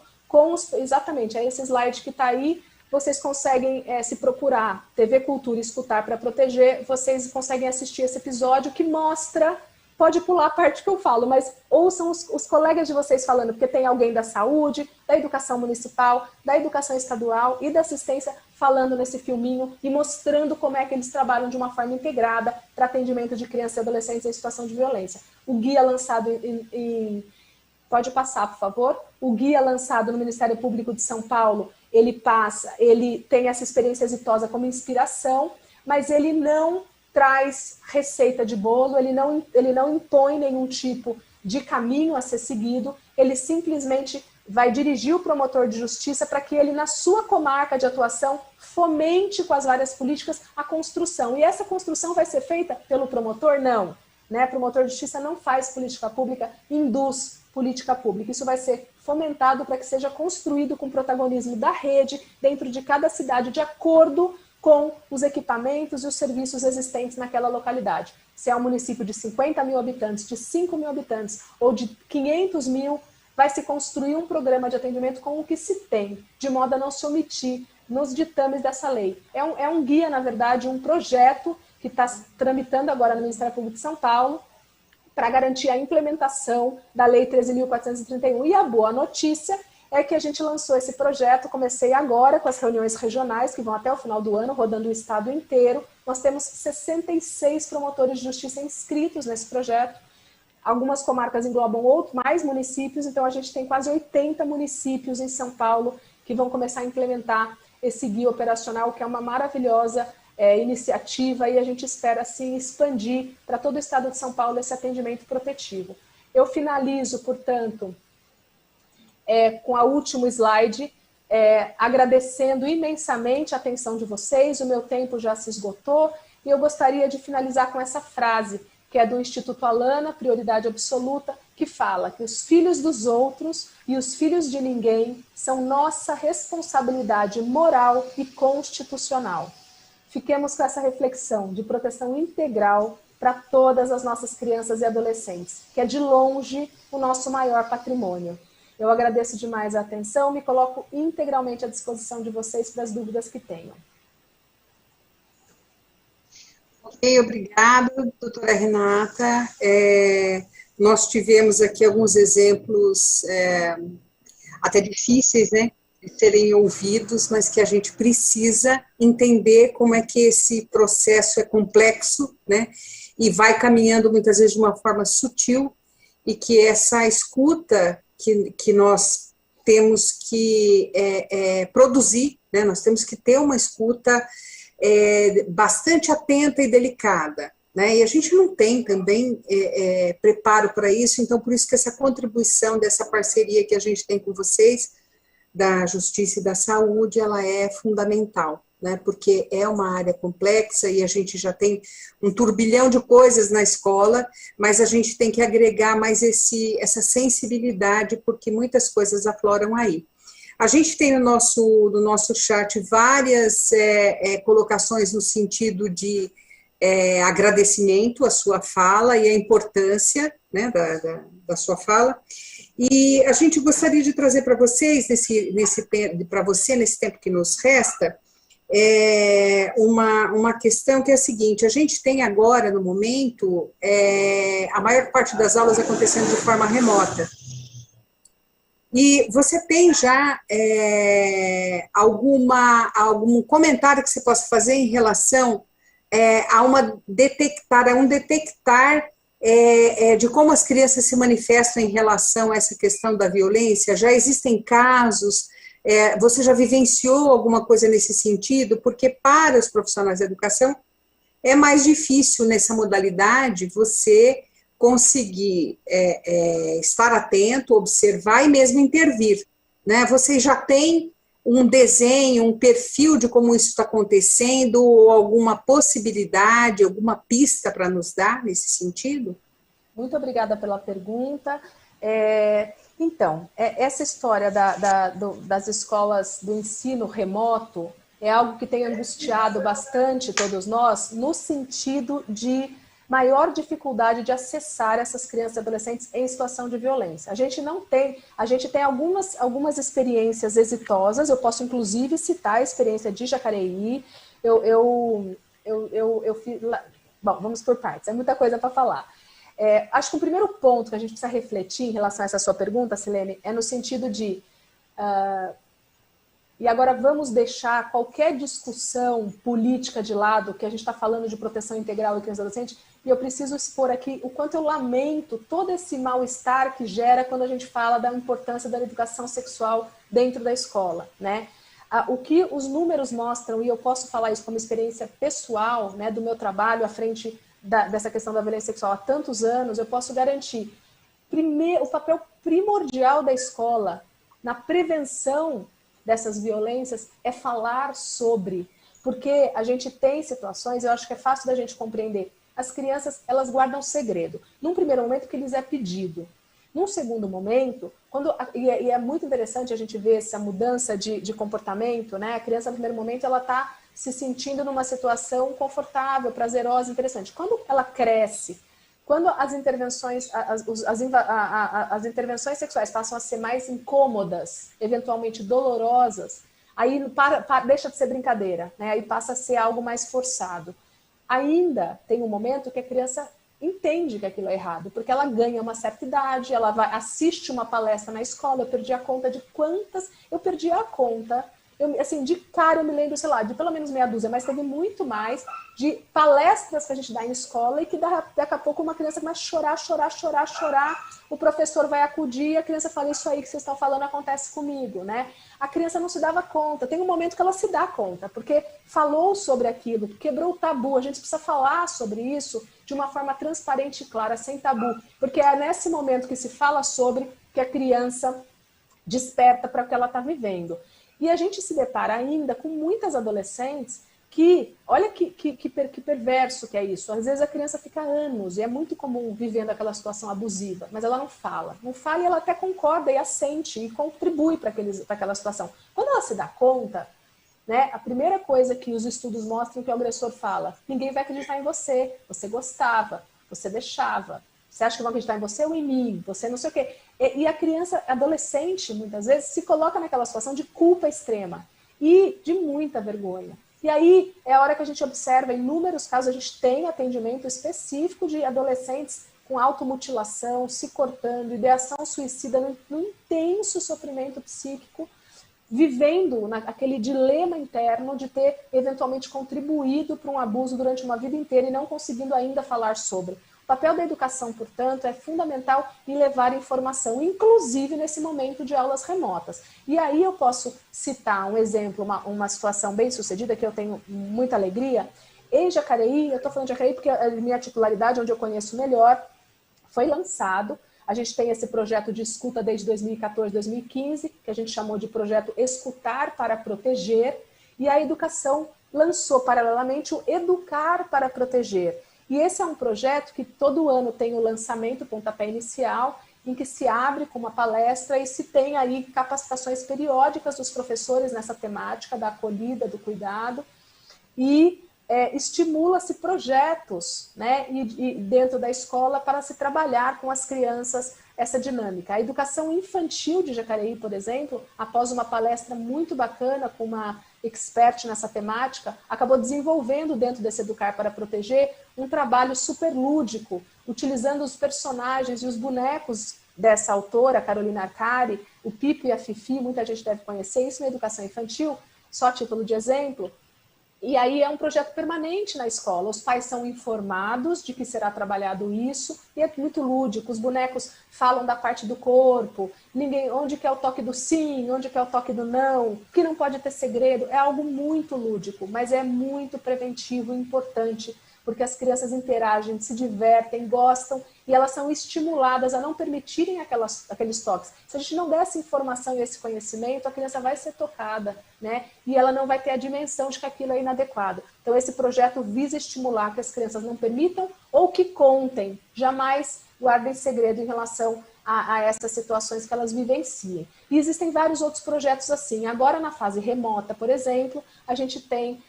exatamente, esse slide que está aí, vocês conseguem se procurar TV Cultura Escutar para Proteger, vocês conseguem assistir esse episódio que mostra, pode pular a parte que eu falo, mas ouçam os colegas de vocês falando, porque tem alguém da saúde, da educação municipal, da educação estadual e da assistência falando nesse filminho e mostrando como é que eles trabalham de uma forma integrada para atendimento de crianças e adolescentes em situação de violência. O guia lançado pode passar, por favor. O guia lançado no Ministério Público de São Paulo, ele tem essa experiência exitosa como inspiração, mas ele não traz receita de bolo, ele não impõe nenhum tipo de caminho a ser seguido, ele simplesmente vai dirigir o promotor de justiça para que ele, na sua comarca de atuação, fomente com as várias políticas a construção. E essa construção vai ser feita pelo promotor? Não. Né? Promotor de justiça não faz política pública, induz política pública. Isso vai ser fomentado para que seja construído com protagonismo da rede, dentro de cada cidade, de acordo com os equipamentos e os serviços existentes naquela localidade. Se é um município de 50 mil habitantes, de 5 mil habitantes ou de 500 mil, vai se construir um programa de atendimento com o que se tem, de modo a não se omitir nos ditames dessa lei. É um guia, na verdade, um projeto que está tramitando agora no Ministério Público de São Paulo para garantir a implementação da Lei 13.431. E a boa notícia é que a gente lançou esse projeto, comecei agora com as reuniões regionais, que vão até o final do ano, rodando o estado inteiro. Nós temos 66 promotores de justiça inscritos nesse projeto. Algumas comarcas englobam mais municípios, então a gente tem quase 80 municípios em São Paulo que vão começar a implementar esse guia operacional, que é uma maravilhosa iniciativa, e a gente espera, assim, expandir para todo o estado de São Paulo esse atendimento protetivo. Eu finalizo, portanto, com o último slide, agradecendo imensamente a atenção de vocês. O meu tempo já se esgotou e eu gostaria de finalizar com essa frase, que é do Instituto Alana, Prioridade Absoluta, que fala que os filhos dos outros e os filhos de ninguém são nossa responsabilidade moral e constitucional. Fiquemos com essa reflexão de proteção integral para todas as nossas crianças e adolescentes, que é de longe o nosso maior patrimônio. Eu agradeço demais a atenção, me coloco integralmente à disposição de vocês para as dúvidas que tenham. Ok, obrigada, doutora Renata. Nós tivemos aqui alguns exemplos até difíceis, né, de serem ouvidos, mas que a gente precisa entender como é que esse processo é complexo, né, e vai caminhando muitas vezes de uma forma sutil, e que essa escuta que nós temos que produzir, né, nós temos que ter uma escuta bastante atenta e delicada, né, e a gente não tem também preparo para isso, então por isso que essa contribuição dessa parceria que a gente tem com vocês, da Justiça e da Saúde, ela é fundamental, né, porque é uma área complexa e a gente já tem um turbilhão de coisas na escola, mas a gente tem que agregar mais essa sensibilidade, porque muitas coisas afloram aí. A gente tem no nosso chat várias colocações no sentido de agradecimento à sua fala e a importância, né, da sua fala. E a gente gostaria de trazer para vocês, para você, nesse tempo que nos resta, uma questão que é a seguinte: a gente tem agora, no momento, a maior parte das aulas acontecendo de forma remota. E você tem já algum comentário que você possa fazer em relação a um detectar de como as crianças se manifestam em relação a essa questão da violência? Já existem casos? Você já vivenciou alguma coisa nesse sentido? Porque para os profissionais da educação é mais difícil nessa modalidade você conseguir estar atento, observar e mesmo intervir, né? Você já tem um desenho, um perfil de como isso está acontecendo, ou alguma possibilidade, alguma pista para nos dar nesse sentido? Muito obrigada pela pergunta. Então, essa história das escolas do ensino remoto é algo que tem angustiado bastante todos nós, no sentido de maior dificuldade de acessar essas crianças e adolescentes em situação de violência. A gente tem algumas experiências exitosas, eu posso inclusive citar a experiência de Jacareí. Eu fiz... Bom, vamos por partes, é muita coisa para falar. Acho que o primeiro ponto que a gente precisa refletir em relação a essa sua pergunta, Silene, é no sentido de... E agora vamos deixar qualquer discussão política de lado, que a gente está falando de proteção integral e criança e adolescente, e eu preciso expor aqui o quanto eu lamento todo esse mal-estar que gera quando a gente fala da importância da educação sexual dentro da escola, né? O que os números mostram, e eu posso falar isso como experiência pessoal, né, do meu trabalho à frente dessa questão da violência sexual há tantos anos, eu posso garantir. Primeiro, o papel primordial da escola na prevenção dessas violências é falar sobre, porque a gente tem situações, eu acho que é fácil da gente compreender. As crianças, elas guardam segredo. Num primeiro momento que lhes é pedido. Num segundo momento, e é muito interessante a gente ver essa mudança de comportamento, né? A criança, no primeiro momento, ela está se sentindo numa situação confortável, prazerosa, interessante. Quando ela cresce, quando as intervenções, as intervenções sexuais passam a ser mais incômodas, eventualmente dolorosas, aí deixa de ser brincadeira, né? Aí passa a ser algo mais forçado. Ainda tem um momento que a criança entende que aquilo é errado, porque ela ganha uma certa idade, ela assiste uma palestra na escola, eu perdi a conta de quantas, assim, de cara eu me lembro, sei lá, de pelo menos meia dúzia, mas teve muito mais de palestras que a gente dá em escola e que daqui a pouco uma criança começa a chorar, o professor vai acudir e a criança fala, isso aí que vocês estão falando acontece comigo, né? A criança não se dava conta, tem um momento que ela se dá conta, porque falou sobre aquilo, quebrou o tabu, a gente precisa falar sobre isso de uma forma transparente e clara, sem tabu, porque é nesse momento que se fala sobre que a criança desperta para o que ela está vivendo. E a gente se depara ainda com muitas adolescentes que, olha que perverso que é isso, às vezes a criança fica anos, e é muito comum vivendo aquela situação abusiva, mas ela não fala e ela até concorda e assente e contribui para aquela situação. Quando ela se dá conta, né, a primeira coisa que os estudos mostram que o agressor fala, ninguém vai acreditar em você, você gostava, você deixava, você acha que vão acreditar em você ou em mim, você não sei o quê. E a criança, adolescente, muitas vezes, se coloca naquela situação de culpa extrema e de muita vergonha. E aí é a hora que a gente observa, em inúmeros casos, a gente tem atendimento específico de adolescentes com automutilação, se cortando, ideação suicida, num intenso sofrimento psíquico, vivendo aquele dilema interno de ter eventualmente contribuído para um abuso durante uma vida inteira e não conseguindo ainda falar sobre. O papel da educação, portanto, é fundamental em levar informação, inclusive nesse momento de aulas remotas. E aí eu posso citar um exemplo, uma situação bem sucedida, que eu tenho muita alegria. Em Jacareí, eu estou falando de Jacareí porque a minha titularidade, onde eu conheço melhor, foi lançado. A gente tem esse projeto de escuta desde 2014, 2015, que a gente chamou de projeto Escutar para Proteger, e a educação lançou paralelamente o Educar para Proteger. E esse é um projeto que todo ano tem o lançamento, o pontapé inicial, em que se abre com uma palestra e se tem aí capacitações periódicas dos professores nessa temática da acolhida, do cuidado, e estimula-se projetos, né, e dentro da escola para se trabalhar com as crianças essa dinâmica. A educação infantil de Jacareí, por exemplo, após uma palestra muito bacana com uma expert nessa temática, acabou desenvolvendo dentro desse Educar para Proteger um trabalho super lúdico, utilizando os personagens e os bonecos dessa autora, Carolina Arcari, o Pipo e a Fifi, muita gente deve conhecer isso na educação infantil, só a título de exemplo. E aí é um projeto permanente na escola. Os pais são informados de que será trabalhado isso e é muito lúdico. Os bonecos falam da parte do corpo, onde que é o toque do sim, onde que é o toque do não, que não pode ter segredo. É algo muito lúdico, mas é muito preventivo e importante, porque as crianças interagem, se divertem, gostam e elas são estimuladas a não permitirem aqueles toques. Se a gente não der essa informação e esse conhecimento, a criança vai ser tocada, né? E ela não vai ter a dimensão de que aquilo é inadequado. Então esse projeto visa estimular que as crianças não permitam ou que contem, jamais guardem segredo em relação a essas situações que elas vivenciem. E existem vários outros projetos assim. Agora na fase remota, por exemplo, a gente tem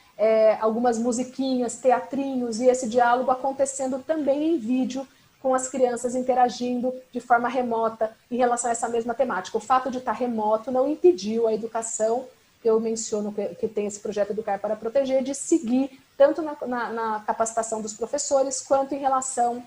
algumas musiquinhas, teatrinhos e esse diálogo acontecendo também em vídeo, com as crianças interagindo de forma remota em relação a essa mesma temática. O fato de estar remoto não impediu a educação, que eu menciono que tem esse projeto Educar para Proteger, de seguir tanto na capacitação dos professores, quanto em relação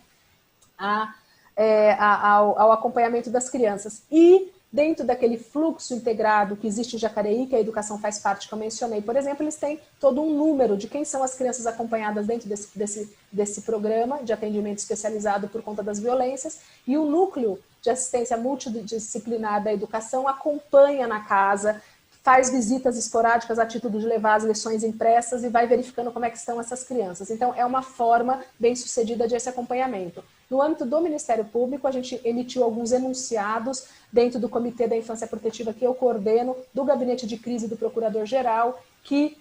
ao acompanhamento das crianças. E dentro daquele fluxo integrado que existe em Jacareí, que a educação faz parte, que eu mencionei, por exemplo, eles têm todo um número de quem são as crianças acompanhadas dentro desse programa de atendimento especializado por conta das violências, e o núcleo de assistência multidisciplinar da educação acompanha na casa, faz visitas esporádicas a título de levar as lições impressas e vai verificando como é que estão essas crianças. Então, é uma forma bem sucedida de esse acompanhamento. No âmbito do Ministério Público, a gente emitiu alguns enunciados dentro do Comitê da Infância Protetiva que eu coordeno, do Gabinete de Crise do Procurador-Geral, que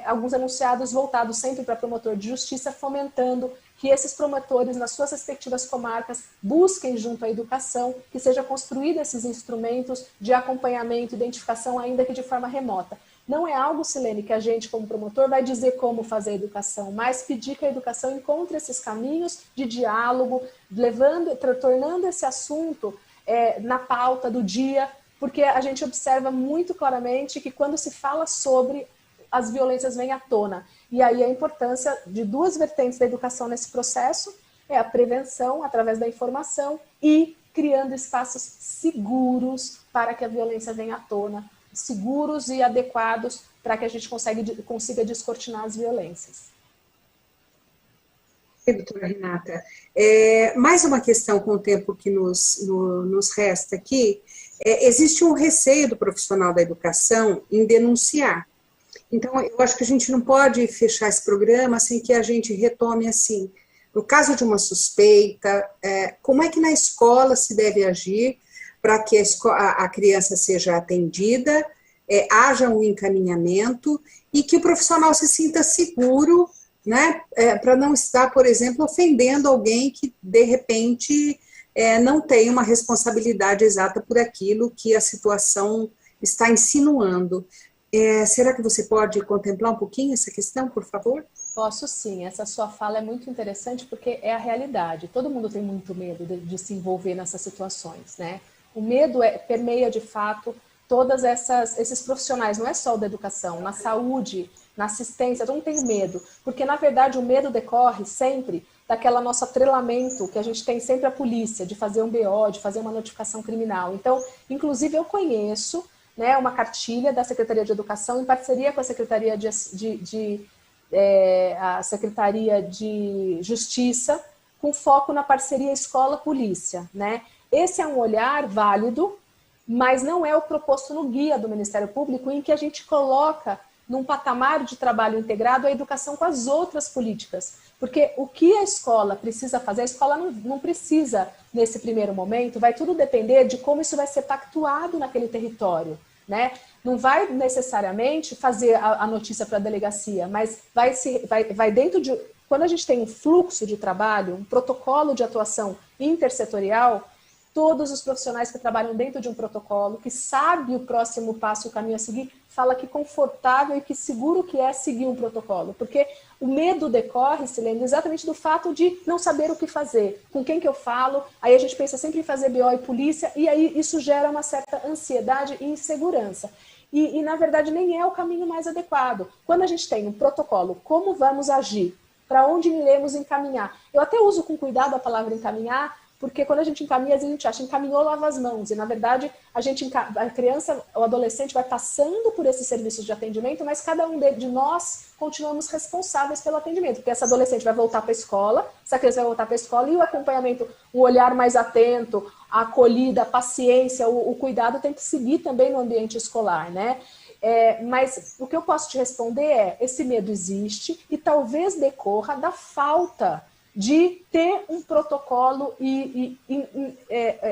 alguns enunciados voltados sempre para promotor de justiça, fomentando que esses promotores, nas suas respectivas comarcas, busquem junto à educação que seja construído esses instrumentos de acompanhamento, identificação, ainda que de forma remota. Não é algo, Silene, que a gente, como promotor, vai dizer como fazer a educação, mas pedir que a educação encontre esses caminhos de diálogo, tornando esse assunto na pauta do dia, porque a gente observa muito claramente que quando se fala sobre, as violências vêm à tona. E aí a importância de duas vertentes da educação nesse processo é a prevenção através da informação e criando espaços seguros para que a violência venha à tona, seguros e adequados para que a gente consiga descortinar as violências. Doutora Renata, mais uma questão com o tempo que nos resta aqui, existe um receio do profissional da educação em denunciar. Então, eu acho que a gente não pode fechar esse programa sem que a gente retome assim, no caso de uma suspeita, como é que na escola se deve agir para que a criança seja atendida, haja um encaminhamento e que o profissional se sinta seguro, né, para não estar, por exemplo, ofendendo alguém que, de repente, não tem uma responsabilidade exata por aquilo que a situação está insinuando. Será que você pode contemplar um pouquinho essa questão, por favor? Posso sim, essa sua fala é muito interessante porque é a realidade. Todo mundo tem muito medo de se envolver nessas situações, né? O medo permeia de fato todas esses profissionais, não é só o da educação, na saúde, na assistência, todo mundo tem medo, porque na verdade o medo decorre sempre daquela nosso atrelamento que a gente tem sempre à polícia, de fazer um BO, de fazer uma notificação criminal. Então, inclusive eu conheço, né, uma cartilha da Secretaria de Educação em parceria com a Secretaria a Secretaria de Justiça, com foco na parceria escola-polícia, né? Esse é um olhar válido, mas não é o proposto no guia do Ministério Público, em que a gente coloca num patamar de trabalho integrado a educação com as outras políticas. Porque o que a escola precisa fazer, a escola não precisa, nesse primeiro momento, vai tudo depender de como isso vai ser pactuado naquele território, né? Não vai necessariamente fazer a notícia para a delegacia, mas vai dentro de... Quando a gente tem um fluxo de trabalho, um protocolo de atuação intersetorial, todos os profissionais que trabalham dentro de um protocolo, que sabe o próximo passo, o caminho a seguir, fala que confortável e que seguro que é seguir um protocolo. Porque o medo decorre, Silene, exatamente do fato de não saber o que fazer, com quem que eu falo, aí a gente pensa sempre em fazer BO e polícia, e aí isso gera uma certa ansiedade e insegurança. E na verdade, nem é o caminho mais adequado. Quando a gente tem um protocolo, como vamos agir? Para onde iremos encaminhar? Eu até uso com cuidado a palavra encaminhar, porque quando a gente encaminha, às vezes a gente acha, encaminhou, lava as mãos. E, na verdade, a criança, o adolescente vai passando por esses serviços de atendimento, mas cada um de nós continuamos responsáveis pelo atendimento. Porque essa adolescente vai voltar para a escola, essa criança vai voltar para a escola, e o acompanhamento, o olhar mais atento, a acolhida, a paciência, o cuidado tem que seguir também no ambiente escolar, né? Mas o que eu posso te responder é, esse medo existe e talvez decorra da falta de ter um protocolo e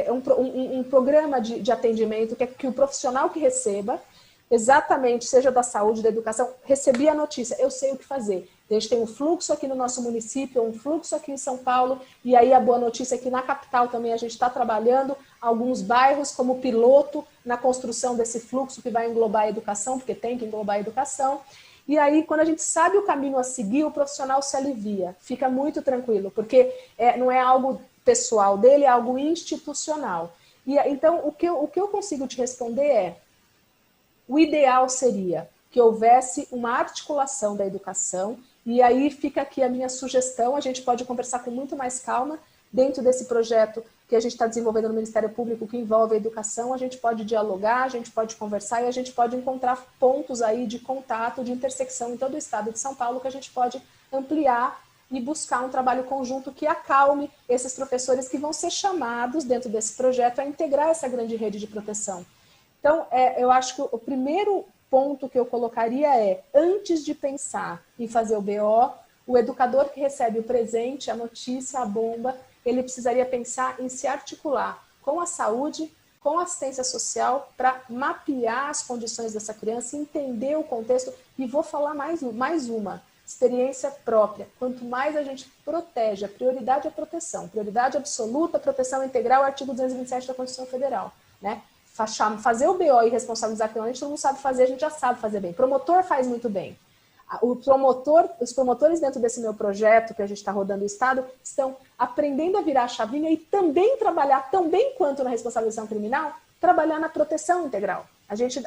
um programa de atendimento que o profissional que receba, exatamente, seja da saúde, da educação, recebi a notícia, eu sei o que fazer. A gente tem um fluxo aqui no nosso município, um fluxo aqui em São Paulo, e aí a boa notícia é que na capital também a gente está trabalhando alguns bairros como piloto na construção desse fluxo que vai englobar a educação, porque tem que englobar a educação. E aí, quando a gente sabe o caminho a seguir, o profissional se alivia, fica muito tranquilo, porque não é algo pessoal dele, é algo institucional. E então, o que eu consigo te responder é, o ideal seria que houvesse uma articulação da educação, e aí fica aqui a minha sugestão, a gente pode conversar com muito mais calma, dentro desse projeto que a gente está desenvolvendo no Ministério Público, que envolve a educação, a gente pode dialogar, a gente pode conversar e a gente pode encontrar pontos aí de contato, de intersecção em todo o estado de São Paulo, que a gente pode ampliar e buscar um trabalho conjunto que acalme esses professores que vão ser chamados dentro desse projeto a integrar essa grande rede de proteção. Então, eu acho que o primeiro ponto que eu colocaria é, antes de pensar em fazer o BO, o educador que recebe o presente, a notícia, a bomba, ele precisaria pensar em se articular com a saúde, com a assistência social, para mapear as condições dessa criança, entender o contexto. E vou falar mais uma, experiência própria. Quanto mais a gente protege, a prioridade é a proteção. Prioridade absoluta, proteção integral, artigo 227 da Constituição Federal. Né? Fazer o BO e responsabilizar aquilo, a gente não sabe fazer, a gente já sabe fazer bem. Promotor faz muito bem. Os promotores dentro desse meu projeto que a gente está rodando o Estado estão aprendendo a virar a chavinha e também trabalhar, tão bem quanto na responsabilização criminal, trabalhar na proteção integral. A gente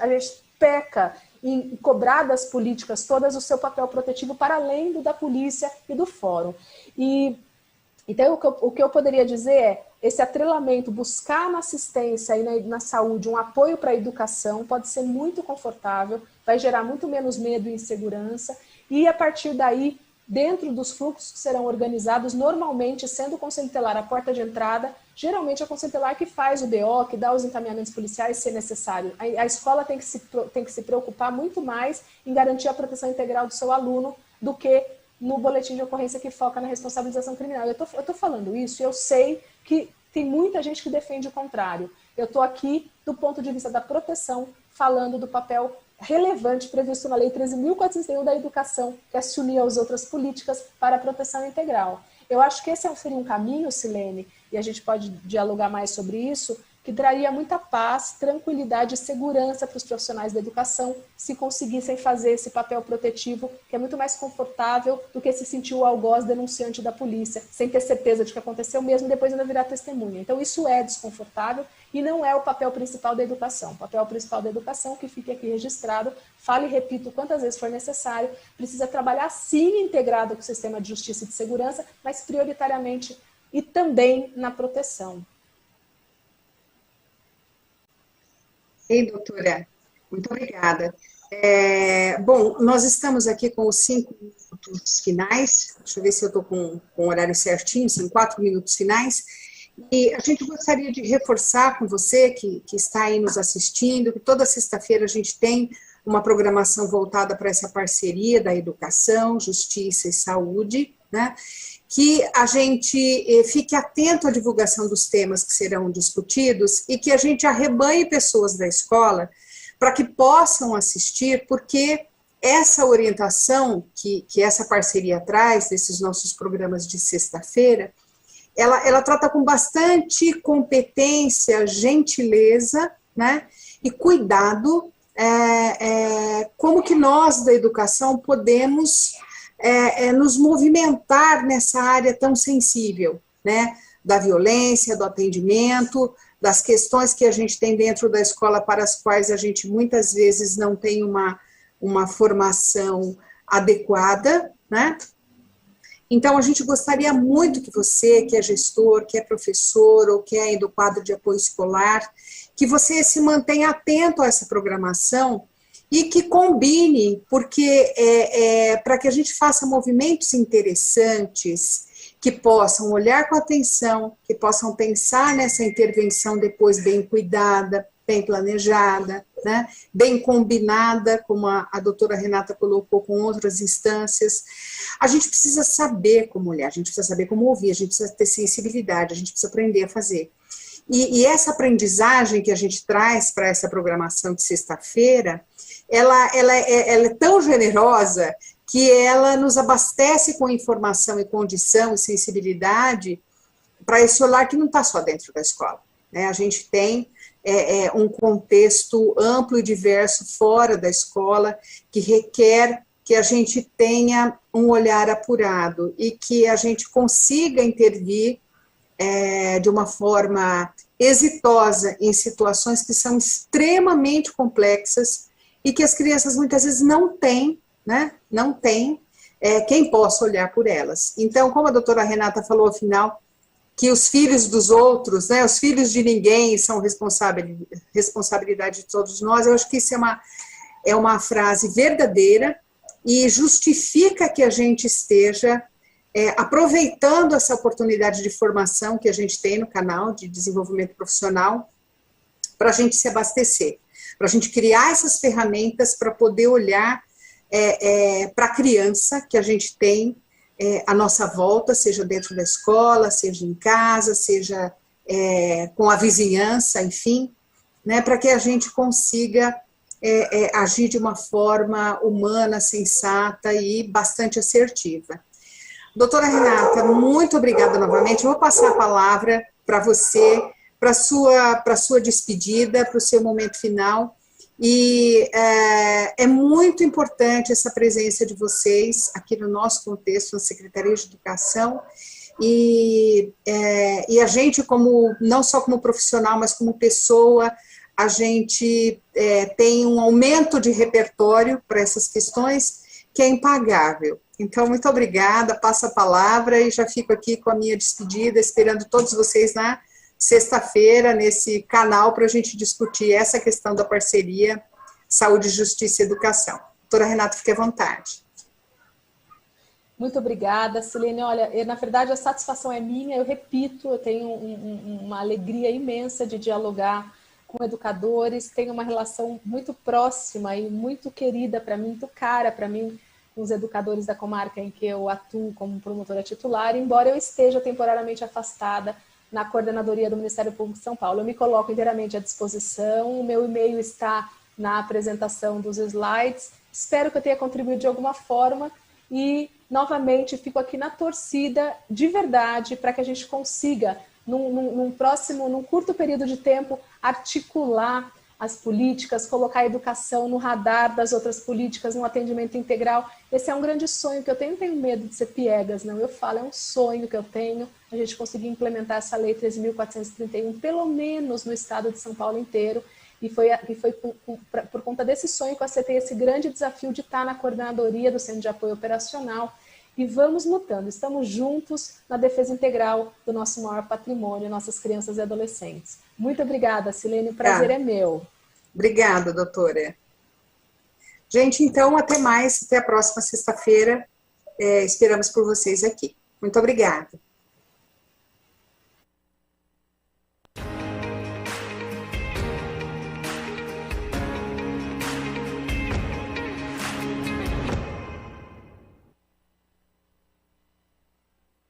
peca em cobrar das políticas todas o seu papel protetivo para além do da polícia e do fórum. Então, o que eu poderia dizer é, esse atrelamento, buscar na assistência e na saúde um apoio para a educação pode ser muito confortável, vai gerar muito menos medo e insegurança, e a partir daí, dentro dos fluxos que serão organizados, normalmente, sendo o Conselho Tutelar a porta de entrada, geralmente é o Conselho Tutelar que faz o BO, que dá os encaminhamentos policiais se necessário. A escola tem que se preocupar muito mais em garantir a proteção integral do seu aluno do que no boletim de ocorrência que foca na responsabilização criminal. Eu tô falando isso e eu sei que tem muita gente que defende o contrário. Eu estou aqui, do ponto de vista da proteção, falando do papel relevante previsto na Lei 13.401 da Educação, que é se unir às outras políticas para a proteção integral. Eu acho que esse seria um caminho, Silene, e a gente pode dialogar mais sobre isso, que traria muita paz, tranquilidade e segurança para os profissionais da educação se conseguissem fazer esse papel protetivo, que é muito mais confortável do que se sentir o algoz denunciante da polícia, sem ter certeza de que aconteceu mesmo e depois ainda virar testemunha. Então isso é desconfortável e não é o papel principal da educação. O papel principal da educação, que fique aqui registrado, falo e repito quantas vezes for necessário, precisa trabalhar sim integrado com o sistema de justiça e de segurança, mas prioritariamente e também na proteção. Ei, doutora, muito obrigada. Bom, nós estamos aqui com os 5 minutos finais, deixa eu ver se eu estou com o horário certinho, são 4 minutos finais, e a gente gostaria de reforçar com você que está aí nos assistindo, que toda sexta-feira a gente tem uma programação voltada para essa parceria da educação, justiça e saúde, né? Que a gente fique atento à divulgação dos temas que serão discutidos e que a gente arrebanhe pessoas da escola para que possam assistir, porque essa orientação que essa parceria traz, desses nossos programas de sexta-feira, ela trata com bastante competência, gentileza, né, e cuidado, como que nós da educação podemos nos movimentar nessa área tão sensível, né, da violência, do atendimento, das questões que a gente tem dentro da escola para as quais a gente muitas vezes não tem uma formação adequada, né. Então, a gente gostaria muito que você, que é gestor, que é professor ou que é do quadro de apoio escolar, que você se mantenha atento a essa programação e que combine, porque para que a gente faça movimentos interessantes, que possam olhar com atenção, que possam pensar nessa intervenção depois bem cuidada, bem planejada, né, bem combinada, como a doutora Renata colocou, com outras instâncias. A gente precisa saber como olhar, a gente precisa saber como ouvir, a gente precisa ter sensibilidade, a gente precisa aprender a fazer. E essa aprendizagem que a gente traz para essa programação de sexta-feira, ela é tão generosa que ela nos abastece com informação e condição e sensibilidade para esse olhar que não está só dentro da escola, né? A gente tem um contexto amplo e diverso fora da escola que requer que a gente tenha um olhar apurado e que a gente consiga intervir de uma forma exitosa em situações que são extremamente complexas e que as crianças muitas vezes não têm, né? Não têm quem possa olhar por elas. Então, como a doutora Renata falou ao final, que os filhos dos outros, né, os filhos de ninguém são responsabilidade de todos nós, eu acho que isso é uma frase verdadeira e justifica que a gente esteja aproveitando essa oportunidade de formação que a gente tem no canal de desenvolvimento profissional para a gente se abastecer. para a gente criar essas ferramentas para poder olhar para a criança que a gente tem à nossa volta, seja dentro da escola, seja em casa, seja com a vizinhança, enfim, né, para que a gente consiga agir de uma forma humana, sensata e bastante assertiva. Doutora Renata, muito obrigada novamente. Eu vou passar a palavra para você, para a sua despedida, para o seu momento final. E é muito importante essa presença de vocês aqui no nosso contexto, na Secretaria de Educação. E a gente, não só como profissional, mas como pessoa, a gente tem um aumento de repertório para essas questões que é impagável. Então, muito obrigada, passo a palavra e já fico aqui com a minha despedida, esperando todos vocês na sexta-feira, nesse canal, para a gente discutir essa questão da parceria Saúde, Justiça e Educação. Doutora Renata, fique à vontade. Muito obrigada, Silene. Olha, na verdade, a satisfação é minha, eu repito, eu tenho uma alegria imensa de dialogar com educadores, tenho uma relação muito próxima e muito querida para mim, muito cara para mim, com os educadores da comarca em que eu atuo como promotora titular, embora eu esteja temporariamente afastada na coordenadoria do Ministério Público de São Paulo. Eu me coloco inteiramente à disposição, o meu e-mail está na apresentação dos slides, espero que eu tenha contribuído de alguma forma e, novamente, fico aqui na torcida de verdade para que a gente consiga, num curto período de tempo, articular as políticas, colocar a educação no radar das outras políticas, no atendimento integral. Esse é um grande sonho que eu tenho, não tenho medo de ser piegas, não, eu falo, é um sonho que eu tenho, a gente conseguir implementar essa lei 13.431, pelo menos no estado de São Paulo inteiro, e foi por conta desse sonho que eu aceitei esse grande desafio de estar na coordenadoria do Centro de Apoio Operacional, e vamos lutando, estamos juntos na defesa integral do nosso maior patrimônio, nossas crianças e adolescentes. Muito obrigada, Silene, o prazer é meu. Obrigada, doutora. Gente, então, até mais, até a próxima sexta-feira, esperamos por vocês aqui. Muito obrigada.